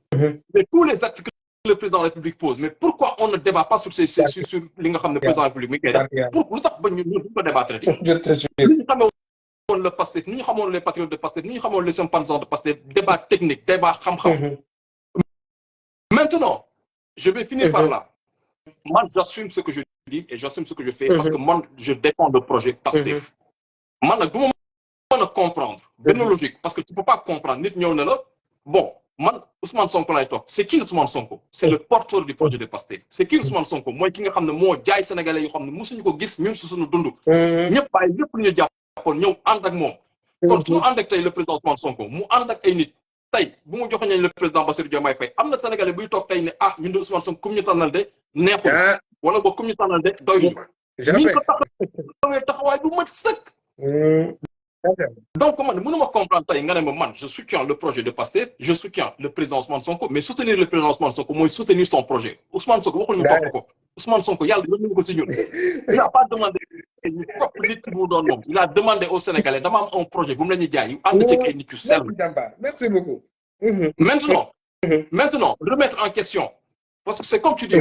mais tous les actes que le président de la République pose mais pourquoi on ne débat pas sur li nga xam ne président de la République mi ngi koy def pour lu tax ba ñu duñ ko débattre ni ñu xamee woon le Pastef ni ñu xamoon les patriotes de Pastef ni ñu xamoon les sympathisants de Pastef débat technique débat xam-xam maintenant je vais finir par là moi j'assume ce que je dis et j'assume ce que je fais parce que moi je défends le projet Pastef man nag du ma mën a comprendre benn logique parce que tu peux pas comprendre nit ñëw ne la bon man Ousmane Sonko lay topp c'est qui Ousmane Sonko c'est le porteur du projet de Pastef c'est qui Ousmane Sonko mooy ki nga xam ne moo jaay sénégalais yoo xam ne mosuñu ko gis ñun su suñu dund ñëpp bàyyi ñëpp lu ñu jàppoon ñëw ànd ak moom kon suñu ànd ak tey le président Ousmane Sonko mu ànd ak ay nit tey bu mu joxoñee le président Bassirou Diomaye Faye am na sénégalais buy toog tey ne ah ñun de Ousmane Sonko comme ñu tànnal de neexul wala boog comme ñu tànnal de doy ñu ko taxawaay bu mat sëkk donc man mënuma comprendre tey nga ne ma man je soutiens le projet de Pastef je soutiens le président Ousmane Sonko mais soutenir le président Ousmane Sonko mooy soutenir son projet Ousmane Sonko waxul ñu topp ko Ousmane Sonko yàlla yónni ko si ñun il a pas demandé ñu topp nit ki mu doon moom il a demandé aux Sénégalais dama am un projet bu mu la ñuy jaay yu ànd ci ay nit yu sell merci beaucoup maintenant remettre en question parce que c'est comme tu dis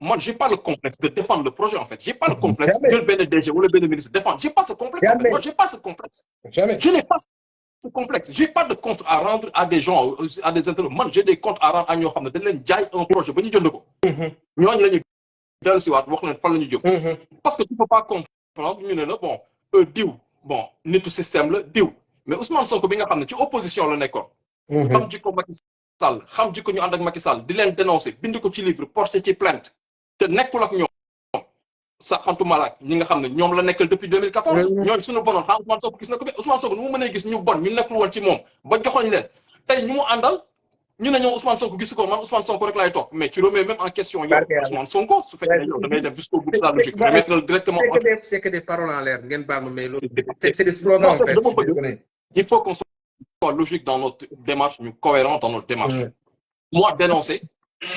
moi j'ai pas le complexe de défendre le projet en fait j'ai pas le complexe de benn DG wala benn ministre défendre j'ai pas ce complexe en fait moi j'ai pas ce complexe je n'ai pas ce complexe j'ai pas de compte à rendre à des gens à des internautes man j'ai des comptes à rendre à ñoo xam ne dañ leen jaay un projet ba ñu jënd ko ñooñu la ñuy dellu si waat wax leen fan la ñu jëm parce que tu peux pas comprendre ñu ne la bon diw bon nitu système la diw mais Ousmane Sonko bi nga xam ne ci opposition la nekkoon xam jikko Macky Sall xam jikko ñu ànd ak Macky Sall di leen dénoncer bind ko ci livre porté ci plainte te nekkul ak ñoom sax xantuma la ñi nga xam ne ñoom la nekkal depuis 2014 ñooñu suñu bonoon xam Ousmane Sonko gis na ko mais Ousmane Sonko nu mu mënee gis ñu bon ñu nekkul woon ci moom ba joxoñ leen tey ñu mu àndal ñu ne ñoom Ousmane Sonko gis ko man Ousmane Sonko rek laay topp mais tu remets même en question yow Ousmane Sonko su fekkee yow da ngay dem jusqu'au bout de la logique remettre directement c'est que des paroles en l'air ngeen baal ma mais c'est des slogans en fait il faut qu'on soit logique dans notre démarche ñu cohérent dans notre démarche moi dénoncer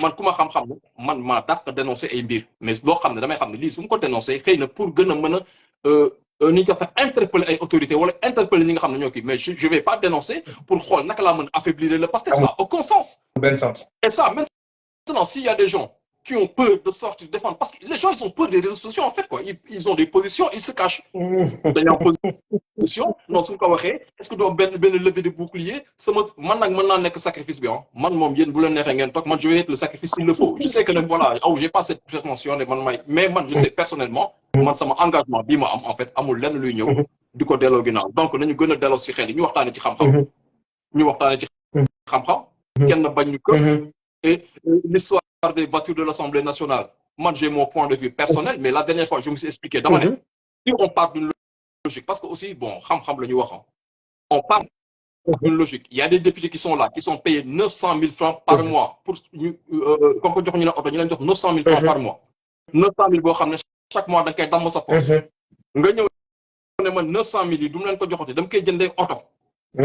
man ku ma xam-xam man maa dàq dénoncer ay mbir mais loo xam ne damay xam ne lii su ma ko dénoncer xëy na pour gën a mën a ni ñu ko fa interpeller ay autorités wala interpeller ñi nga xam ne ñoo kii mais je vais pas dénoncer pour xool naka laa mën a affaiblir le Pastef ça aucun sens et ça maintenant s'il y a des gens qui ont peur de sortir défendre parce que les gens ils ont peur des réseaux sociaux en fait quoi ils ont des positions ils se cachent dañu am position non suñu ko waxee est-ce que doo benn levée de bouclier sama man nag mën naa nekk sacrifice bi man moom yéen bu leen neexee ngeen toog man je vais être le sacrifice s'il le faut je sais que nag voilà j'ai pas cette prétention ne man may mais man je sais personnellement man sama engagement bii ma am en fait amul lenn luy ñëw di ko delloo ginnaaw donc nañu gën a delloo si xel yi ñu waxtaane ci xam-xam kenn bañ ñu këf et l'histoire des voitures de l'Assemblée nationale moi j'ai mon point de vue personnel mais la dernière fois je me suis expliqué dama ne si on part d'une logique parce que aussi bon xam-xam la ñu wax on part d'une logique il y a des députés qui sont là qui sont payés 900 000 francs par mois pour ñu comme ko jox ñu la oto ñu leen jox 900 000 francs par mois 900 000 boo xam ne chaque mois da nga koy damm sa poche nga ñëw ne man 900 000 yi du mu leen ko joxati dama koy jëndee oto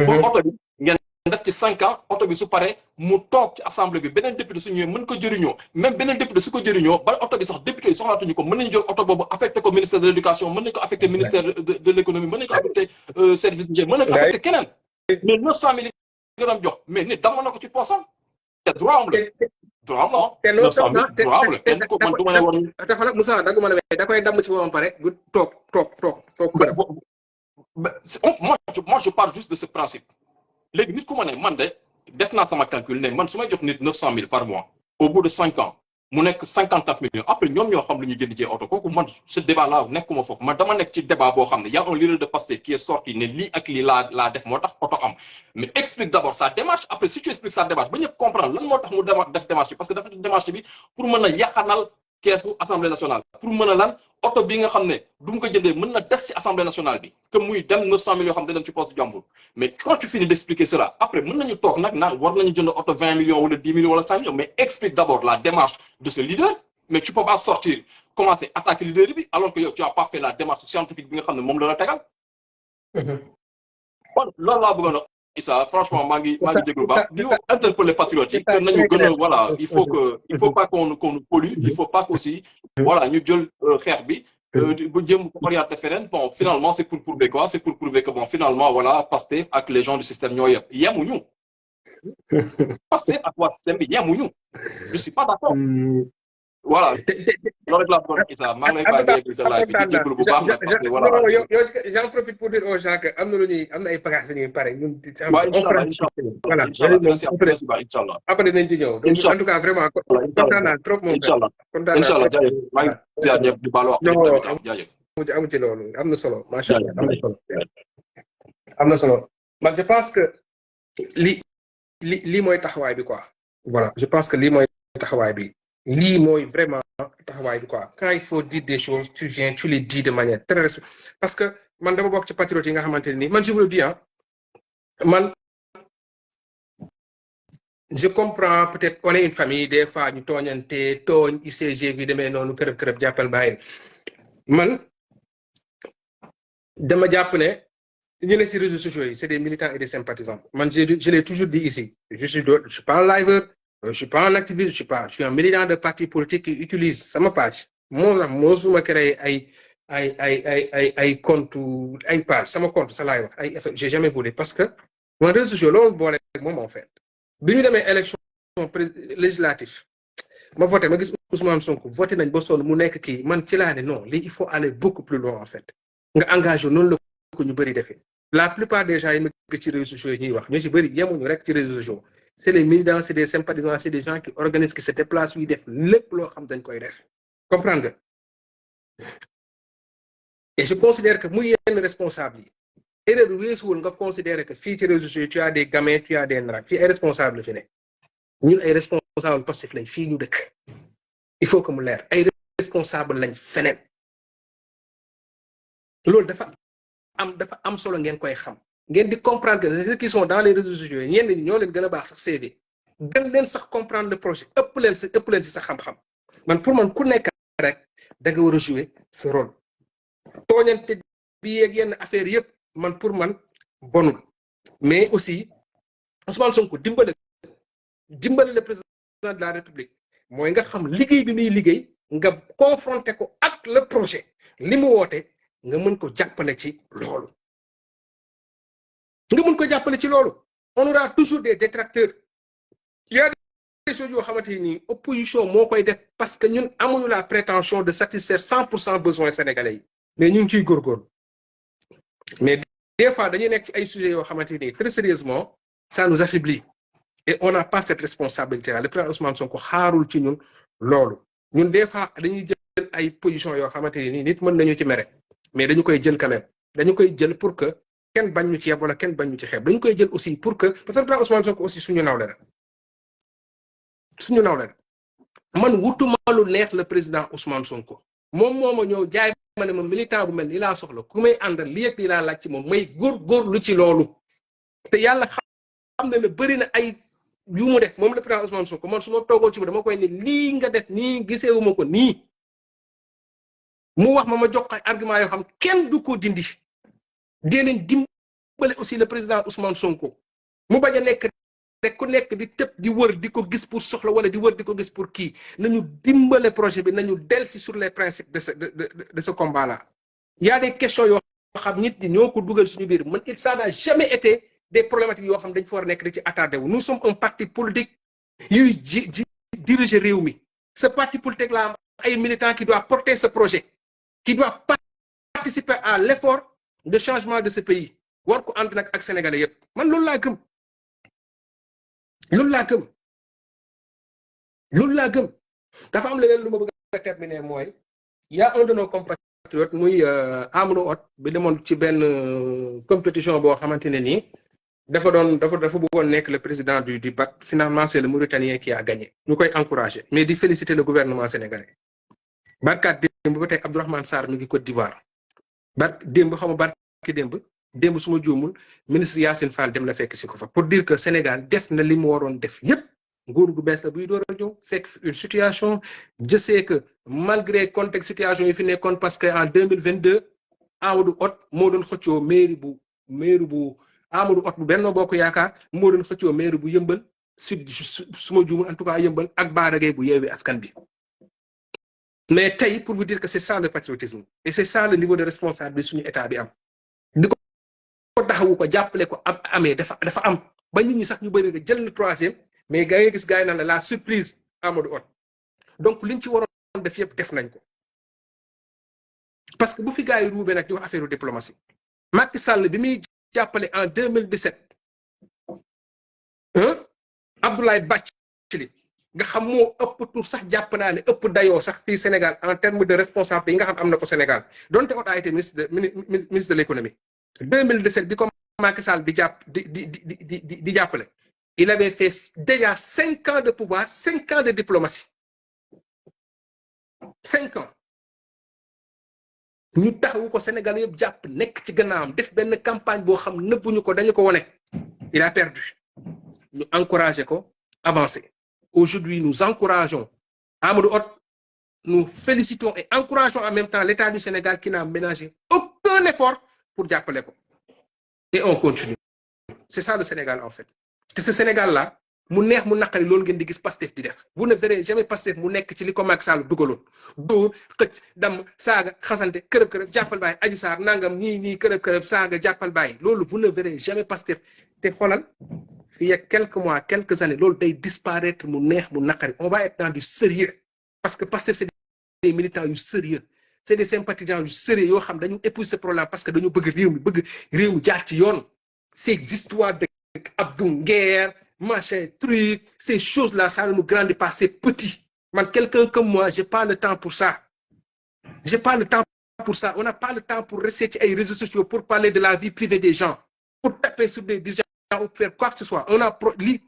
pour oto bi ngeen def ci 5 ans auto bi su paré mu tok ci assemblée bi benen député su ñëwee mën ko jëriñoo même benen député su ko jëriñoo ba auto bi sax député yi soxlaatuñu ko mën nañu jël auto bobu affecté ko ministère de l'éducation mën nañu ko affecté ministère de l'économie mën nañu ko affecté service d'hygiène mën nañu ko affecté keneen mais 900 000 nga doon jox mais nit dama na ko ci poosam te droit am la droit am la 900 000 droit am la kenn ko man du ma ne woon dafa la Moussa daguma la da koy damm ci boppam pare bu toog moi je parle juste de ce principe léegi nit ku ma ne man de def naa sama calcul ne man su may jox nit 900 000 par mois au bout de 5 ans mu nekk 54 millions après ñoom ñoo xam lu ñu jënd ci oto kooku man ce débat là nekkuma foofu man dama nekk ci débat boo xam ne y a un leader de Pastef qui est sorti ne lii ak lii laa def moo tax oto am mais explique d'abord sa démarche après si tu expliques sa démarche ba ñëpp comprendre lan moo tax mu def démarche bi parce que dafa def démarche bi pour mën a yaxanal keesu assemblée nationale pour mën a lan oto bi nga xam ne du mu ko jëndee mën na des ci assemblée nationale bi que muy dem 900 millions yoo xam ne dem ci poste jàmbur mais quand tu finis d'expliquer cela après mën nañu toog nag naan war nañu jënd oto 20 millions wala 10 millions wala 5 millions mais explique d'abord la démarche de ce leader mais tu peux pas sortir commencer attaquer leader bi alors que yow tu as pas fait la démarche scientifique bi nga xam ne moom la tegal bon loolu laa bëggoon Issa franchement maa ngi déglu baax di interpeller patriotes yi que nañu gën a voilà il faut pas qu'on nous pollue il faut pas qu'aussi voilà ñu jël xeex bi bu jëm ko orienté feneen bon finalement c'est pour prouver quoi c'est pour prouver que bon finalement voilà Pastef ak les gens du système ñoo yem yemuñu Pastef ak waa système bi yemuñu je suis pas d'accord voilà loolu rek laa bëggoon Issa maa ngi lay bàyyi sa live bi di jégalu bu baax nag parce que voilà j'en profite pour dire aux gens que am na lu ñuy am na ay bagages yu ñuy pare ñun voilà inchallah après dinañ ci ñëw donc en tout cas vraiment kontaan naa trop moom inchallah jaajëf maa ngi ziar ñëpp di baalu wax jaajëf amu ci loolu am na solo macha allah am na solo man je pense que lii mooy taxawaay bi quoi voilà je pense que lii mooy taxawaay bi lii mooy vraiment taxawaay bi quoi quand il faut dire des choses tu viens tu les dis de manière très respectueuse parce que man dama bokk ci patriote yi nga xamante ne nii man je vous le dis man je comprends peut-être on est une famille des fois ñu tooñante tooñ UCG bi demee noonu kërëb jàppal bàyyi man dama jàpp ne ñu ne ci réseaux sociaux yi c'est des militants et des sympathisants man je l'ai toujours dit ici je suis pas un liveur je suis pas un activiste je suis un militant de parti politique qui utilise sama page moo suma créé ay compte ay page sama compte sa laay wax ay effet j'ai jamais voulu parce que mon réseaux sociaux loolu boole moom en fait bi ñu demee élection législative ma voté ma gis Ousmane Sonko voté nañ ba sonn mu nekk kii man ci laa ne non lii il faut aller beaucoup plus loin en fait nga engagé noonu la ko ñu bëri defee la plupart des gens yi ma gis ci réseaux sociaux yi ñuy wax ñu ci bëri yemuñu rek ci réseaux sociaux c'est les militants c'est des sympathisants c'est des gens qui organisent qui se déplacent yuy def lépp loo xam dañ koy def comprendre nga et je considère que muy yenn responsable yi erreur weesuwul nga considérer que fii ci réseaux sociaux tu as des gamins tu as des nrak fii ay responsable fi ne ñun ay responsable Pastef lañ fii ñu dëkk il faut que mu leer ay responsable lañ feneen loolu dafa am solo ngeen koy xam ngeen di comprendre que ceux qui sont dans les réseaux sociaux ñenn ñi ñoo leen gën a baax sax CV gën leen sax comprendre le projet ëpp leen si sax xam-xam man pour man ku nekk rek da nga war a jouer ce rôle tooñante bi yeeg yenn affaire yëpp man pour man bonul mais aussi Ousmane Sonko dimbale le président de la République mooy nga xam liggéey bi muy liggéey nga confronter ko ak le projet li mu woote nga mën ko jàppale ci loolu on aura toujours des détracteurs il y a des choses yoo xamante ni opposition moo koy def parce que ñun amuñu la prétention de satisfaire 100% besoins sénégalais yi mais ñu ngi ciy góorgóorlu mais des fois dañuy nekk ci ay sujets yoo xamante ni très sérieusement ça nous affaiblit et on n'a pas cette responsabilité là le président Ousmane Sonko xaarul ci ñun loolu ñun des fois dañuy jël ay positions yoo xamante ni nit mën nañu ci mere mais dañu koy jël quand même dañu koy jël pour que kenn bañ ñu ci yeb wala kenn bañ ñu ci xeeb dañu koy jël aussi pour que parce que le président Ousmane Sonko aussi suñu nawle la man wutuma lu neex le président Ousmane Sonko moom moo ma ñëw jaay ma ne ma militant bu mel ni laa soxla ku may àndal lii ak lii laa laaj ci moom may góorgóorlu ci loolu te yàlla xam na ne bëri na ay yu mu def moom le président Ousmane Sonko man su ma toogoo ci ba dama koy ne lii nga def nii giseewuma ko nii mu wax ma jox ay argument yoo xam kenn du ko dindi dee leen dimbale aussi le président Ousmane Sonko mu bañ a nekk rek ku nekk di tëb di wër di ko gis pour soxla wala di wër di ko gis pour kii nañu dimbale projet bi nañu delsi sur les principes de ce combat là. Il y a des questions yoo xam nit ñi ñoo ko dugal suñu biir man ça n'a jamais été des problématiques yoo xam dañ fa war a nekk di ci attardé wu nous sommes un parti politique yuy diriger réew mi ce parti politique là ay militants qui doit porter ce projet qui doit participer à l'effort de changement de ce pays war ko ànd nag ak sénégalais yëpp man loolu laa gëm loolu laa gëm dafa am leneen lu ma bëgg a terminer mooy y a un de nos compatriotes muy Amadou Hott bi demoon ci benn compétition boo xamante ne nii dafa bëggoon nekk le président du BAC finalement c'est le Mauritanien qui a gagné ñu koy encourager mais di féliciter le gouvernement sénégalais barkaat démb ba tey Abdourahmane Sarr mi ngi Côte d'Ivoire démb xaw ma barki démb su ma juumul ministre Yacine Fall dem na fekk si ko fa pour dire que Sénégal def na li mu waroon def yépp nguur gu bees la buy door a ñëw fekk une situation je sais que malgré contexte situation yi fi nekkoon parce que en 2022 Amadou Hott moo doon xëccoo mairie bu Amadou Hott bu Benno Bokk Yaakaar moo doon xëccoo mairie bu Yëmbal sud su ma juumul en tout cas Yëmbal ak Bara Gaye bu Yewwi Askan Wi mais tey pour vous dire que c'est ça le patriotisme et c'est ça le niveau de responsabilité suñu état bi am di ko taxawu ko jàppale ko amee dafa am ba nit ñi sax ñu bëri rek jël na troisième mais gaa ngi gis gaa yi naan la surprise Amadou Hott donc liñ ci waroon def yëpp def nañ ko parce que bu fi gaa yi ruubee nag di wax affaire diplomatie Macky Sall bi muy jàppale en 2017 Abdoulaye Bathily nga xam moo ëpp tur sax jàpp naa ne ëpp dayoo sax fii Sénégal en termes de responsabilité yi nga xam am na ko Sénégal donte Hott a été ministre de l'économie 2017 bi ko Macky Sall di jàppale il avait fait déjà 5 ans de pouvoir 5 ans de diplomatie 5 ans ñu taxawu ko Sénégal yëpp jàpp nekk ci gannaawam def benn campagne boo xam nëbbuñu ko dañu ko wone il a perdu ñu encouragé ko avancer aujourd'hui nous encourageons Amadou Hott nous félicitons et encourageons en même temps l'État du Sénégal qui n'a ménagé aucun effort pour jàppale ko et on continue c'est ça le Sénégal en fait te ce Sénégal là mu neex mu naqari loolu ngeen di gis Pastef di def vous ne verrez jamais Pastef mu nekk ci li ko Macky Sall dugaloon dóor xëcc dam saaga xasante kërëb jàppal bàyyi Adji Sarr nangam ñii kërëb saaga jàppal bàyyi loolu vous ne verrez jamais Pastef te xoolal fii ak quelques mois quelques années loolu day disparaître mu neex mu naqari on va être dans du sérieux parce que Pastef c'est des militants yu sérieux c'est des sympathisants yu sérieux yoo xam dañu épouser ce problème parce que dañu bëgg réew mi jaar ci yoon ces histoires de Abdou Nguer machin truc ces choses là ça ne nous grandit pas c'est petit man quelqu'un comme moi j'ai pas le temps pour ça on n'a pas le temps pour rester ci ay réseaux sociaux pour parler de la vie privée des gens pour taper sur des dirigeants ou faire quoi que ce soit on a li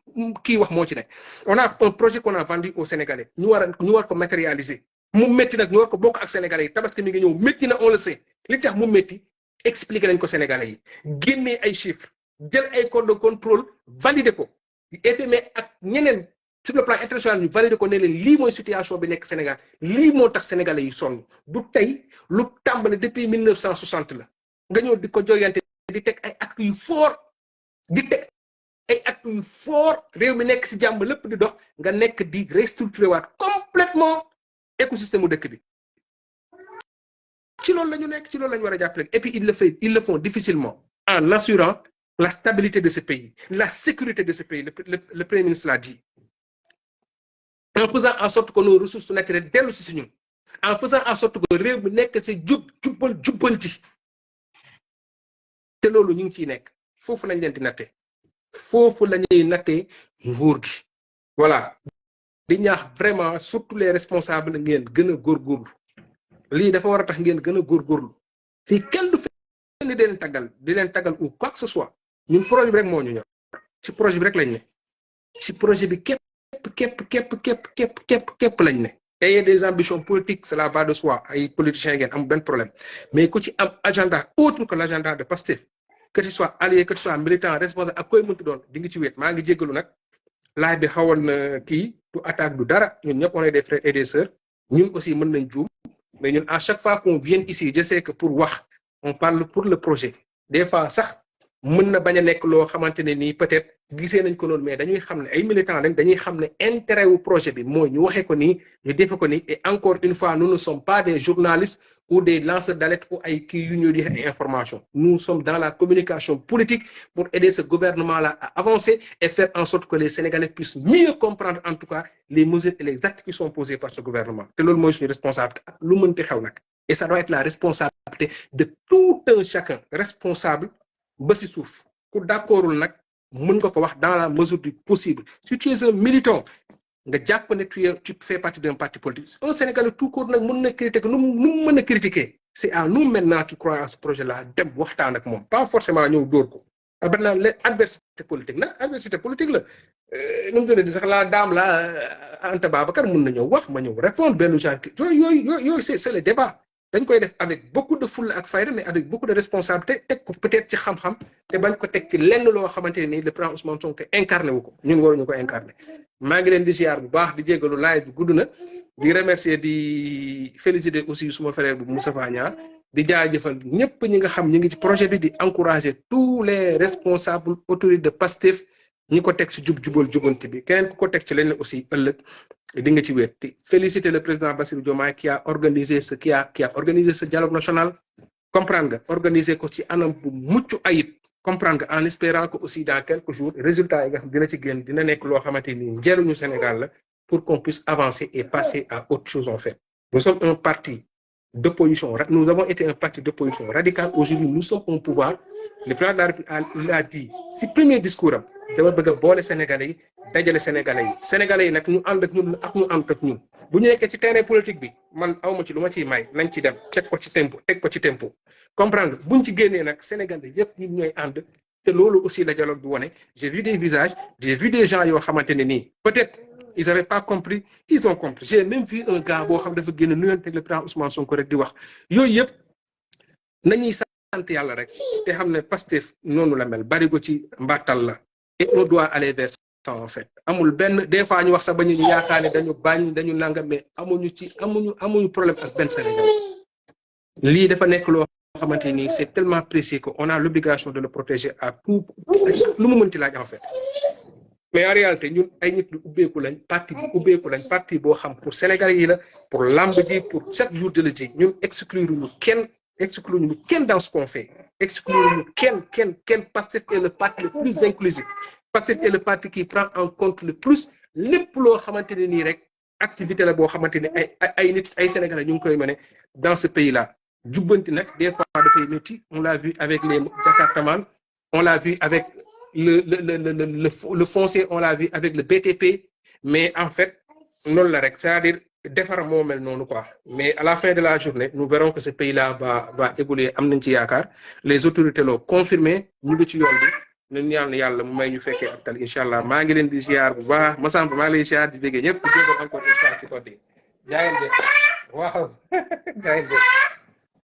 kii wax moo ci ne on a un projet qu'on a vendu aux Sénégalais ñu war ko matérialiser mu métti nag ñu war ko bokk ak Sénégalais yi tabaski mi ngi ñëw métti na on le sait li tax mu métti expliquer nañ ko Sénégalais yi génnee ay chiffres jël ay code de contrôle valider ko FMI ak ñeneen sur le plan international ñu valider ko ne leen lii mooy situation bi nekk Sénégal lii moo tax Sénégalais yi sonn du tey lu tàmbali depuis 1960 la nga ñëw di ko joyante di teg ay actes yu fort réew mi nekk ci jàmm lépp di dox nga nekk di restructurer waat complètement écosystème mu dëkk bi ci loolu la ñu nekk ci loolu la ñu war a jàppale et puis ils le font difficilement en assurant la stabilité de ce pays la sécurité de ce pays le Premier ministre l'a dit en faisant en sorte que nos ressources naturelles dellu si ñun en faisant en sorte que réew mi nekk ci jubbanti te loolu ñu ngi ciy nekk foofu lañ leen di nattee foofu la ñuy nattee nguur gi voilà di ñaax vraiment surtout les responsables ngeen gën a góorgóorlu lii dafa war a tax ngeen gën a góorgóorlu fii kenn du fi di leen taggal ou quoi que ce soit ñun projet bi rek moo ñu ñor ci projet bi rek lañ ne ci projet bi képp lañ ne ayez des ambitions politiques cela va de soi ay politiciens ngeen am benn problème mais ku ci am agenda autre que l'agenda de Pastef que tu sois allié que tu sois militant responsable ak koy mënti doon di nga ci wéet maa ngi jéggalu nag laaj bi xawoon na kii du attaque du dara ñun ñëpp on est des frères et des sœurs ñun aussi mën nañ juum mais ñun à chaque fois qu'on vient ici je sais que pour wax on parle pour le projet des fois sax mën na bañ a nekk loo xamante ne nii peut-être gisee nañ ko noonu mais dañuy xam ne ay militants lañ dañuy xam ne intérêt wu projet bi mooy ñu waxee ko nii ñu defe ko nii et encore une fois nous ne sommes pas des journalistes ou des lanceurs d'alerte ou ay kii yu ñuy joxe information nous sommes dans la communication politique pour aider ce gouvernement-là à avancer et faire en sorte que les Sénégalais puissent mieux comprendre en tout cas les mesures et les actes qui sont posés par ce gouvernement te loolu mooy suñu responsabilité ak lu mënti xew nag et ça doit être la responsabilité de tout un chacun responsable ba si suuf ku d'accordul nag mën nga ko wax dans la mesure du possible si tu es un militant nga jàpp ne tu fais partie d'un parti politique un Sénégalais tout court nag mën na critiquer nu mu mën a critiquer c'est à nous maintenant qui croyons à ce projet-là dem waxtaan ak moom pas forcément ñëw dóor ko maintenant l'adversité politique nag adversité politique la nu mu tuddee sax la dame la Anta Babacar mën na ñëw wax ma ñëw répondre benn genre yooyu c'est le débat dañ koy def avec beaucoup de fulla ak fayda mais avec beaucoup de responsabilité teg ko peut-être ci xam-xam te bañ ko teg ci lenn loo xamante ne nii le président Ousmane Sonko incarné wu ko ñun waruñu ko incarné maa ngi leen di ziar bu baax di jégalu live bi gudd na di remercier di féliciter aussi suma frère bu Moustapha Niang di jaajëfal ñëpp ñi nga xam ñi ngi ci projet bi di encourager tous les responsables autorités de Pastef ñi ko teg ci jubal jubanti bi keneen ku ko teg ci lenn aussi ëllëg di nga ci wéet di féliciter le président Bassirou Diomaye qui a organisé ce dialogue national comprendre nga organiser ko ci anam bu mucc ayib comprendre nga en espérant que aussi dans quelques jours résultats yi nga xam dina ci génn dina nekk loo xamante ni njëriñu Sénégal la pour qu'on puisse avancer et passer à autre chose en fait nous sommes un parti d'opposition nous avons été un parti d'opposition radical aujourd'hui nous sommes au pouvoir le président de la République l'a dit si premier discours am dama bëgg a boole Sénégalais yi dajale Sénégalais yi nag ñu ànd ak ñun ak ñu ànd ak ñun bu ñu nekkee ci terrain politique bi man awma ci lu ma ciy may nañ ci dem teg ko ci tempo comprendre buñ ci génnee nag Sénégalais yëpp ñun ñooy ànd te loolu aussi la dialogue bi wone j'ai vu des visages j'ai vu des gens yoo xamante ne nii peut-être ils avaient pas compris ils ont compris j'ai même vu un gars boo xam dafa génn nuyante ak le président Ousmane Sonko rek di wax yooyu yëpp nañuy sant yàlla rek te xam ne Pastef noonu la mel bari ko ci mbàttal la et on doit aller vers ça en fait amul benn des fois ñu wax sax ba ñu yaakaar ne dañu bañ dañu nangam mais amuñu problème ak benn Sénégal lii dafa nekk loo xamante ni c'est tellement précieux que on a l'obligation de le protéger à tout lu mu mënti laaj en fait mais en réalité ñun ay nit ñu ubbeeku lañ parti bu ubbeeku lañ parti boo xam pour Sénégalais yi la pour lamb ji pour chaque jour de la ji ñun exclure ñu kenn dans ce qu'on fait exclure ñu kenn Pastef est le parti le plus inclusif Pastef est le parti qui prend en compte le plus lépp loo xamante ne nii rek activité la boo xamante ne ay nit ay Sénégalais ñu ngi koy mener dans ce pays là jubbanti nag des fois dafay métti on l'a vu avec les Jakartaman on l'a vu avec le foncier on l'a vu avec le BTP mais en fait noonu la rek c'est-à-dire defar moo mel noonu quoi mais à la fin de la journée nous verrons que ce pays-là va évoluer am nañ ci yaakaar les autorités l'ont confirmé ñu ngi ci yoon bi ñu ñaan yàlla mu may ñu fekkee ak tal incha allah maa ngi leen di ziar bu baax Massamba maa ngi lay ziar di déggee ñëpp di jégal encore une fois ci code yi jaayeen de waaw jaayeen de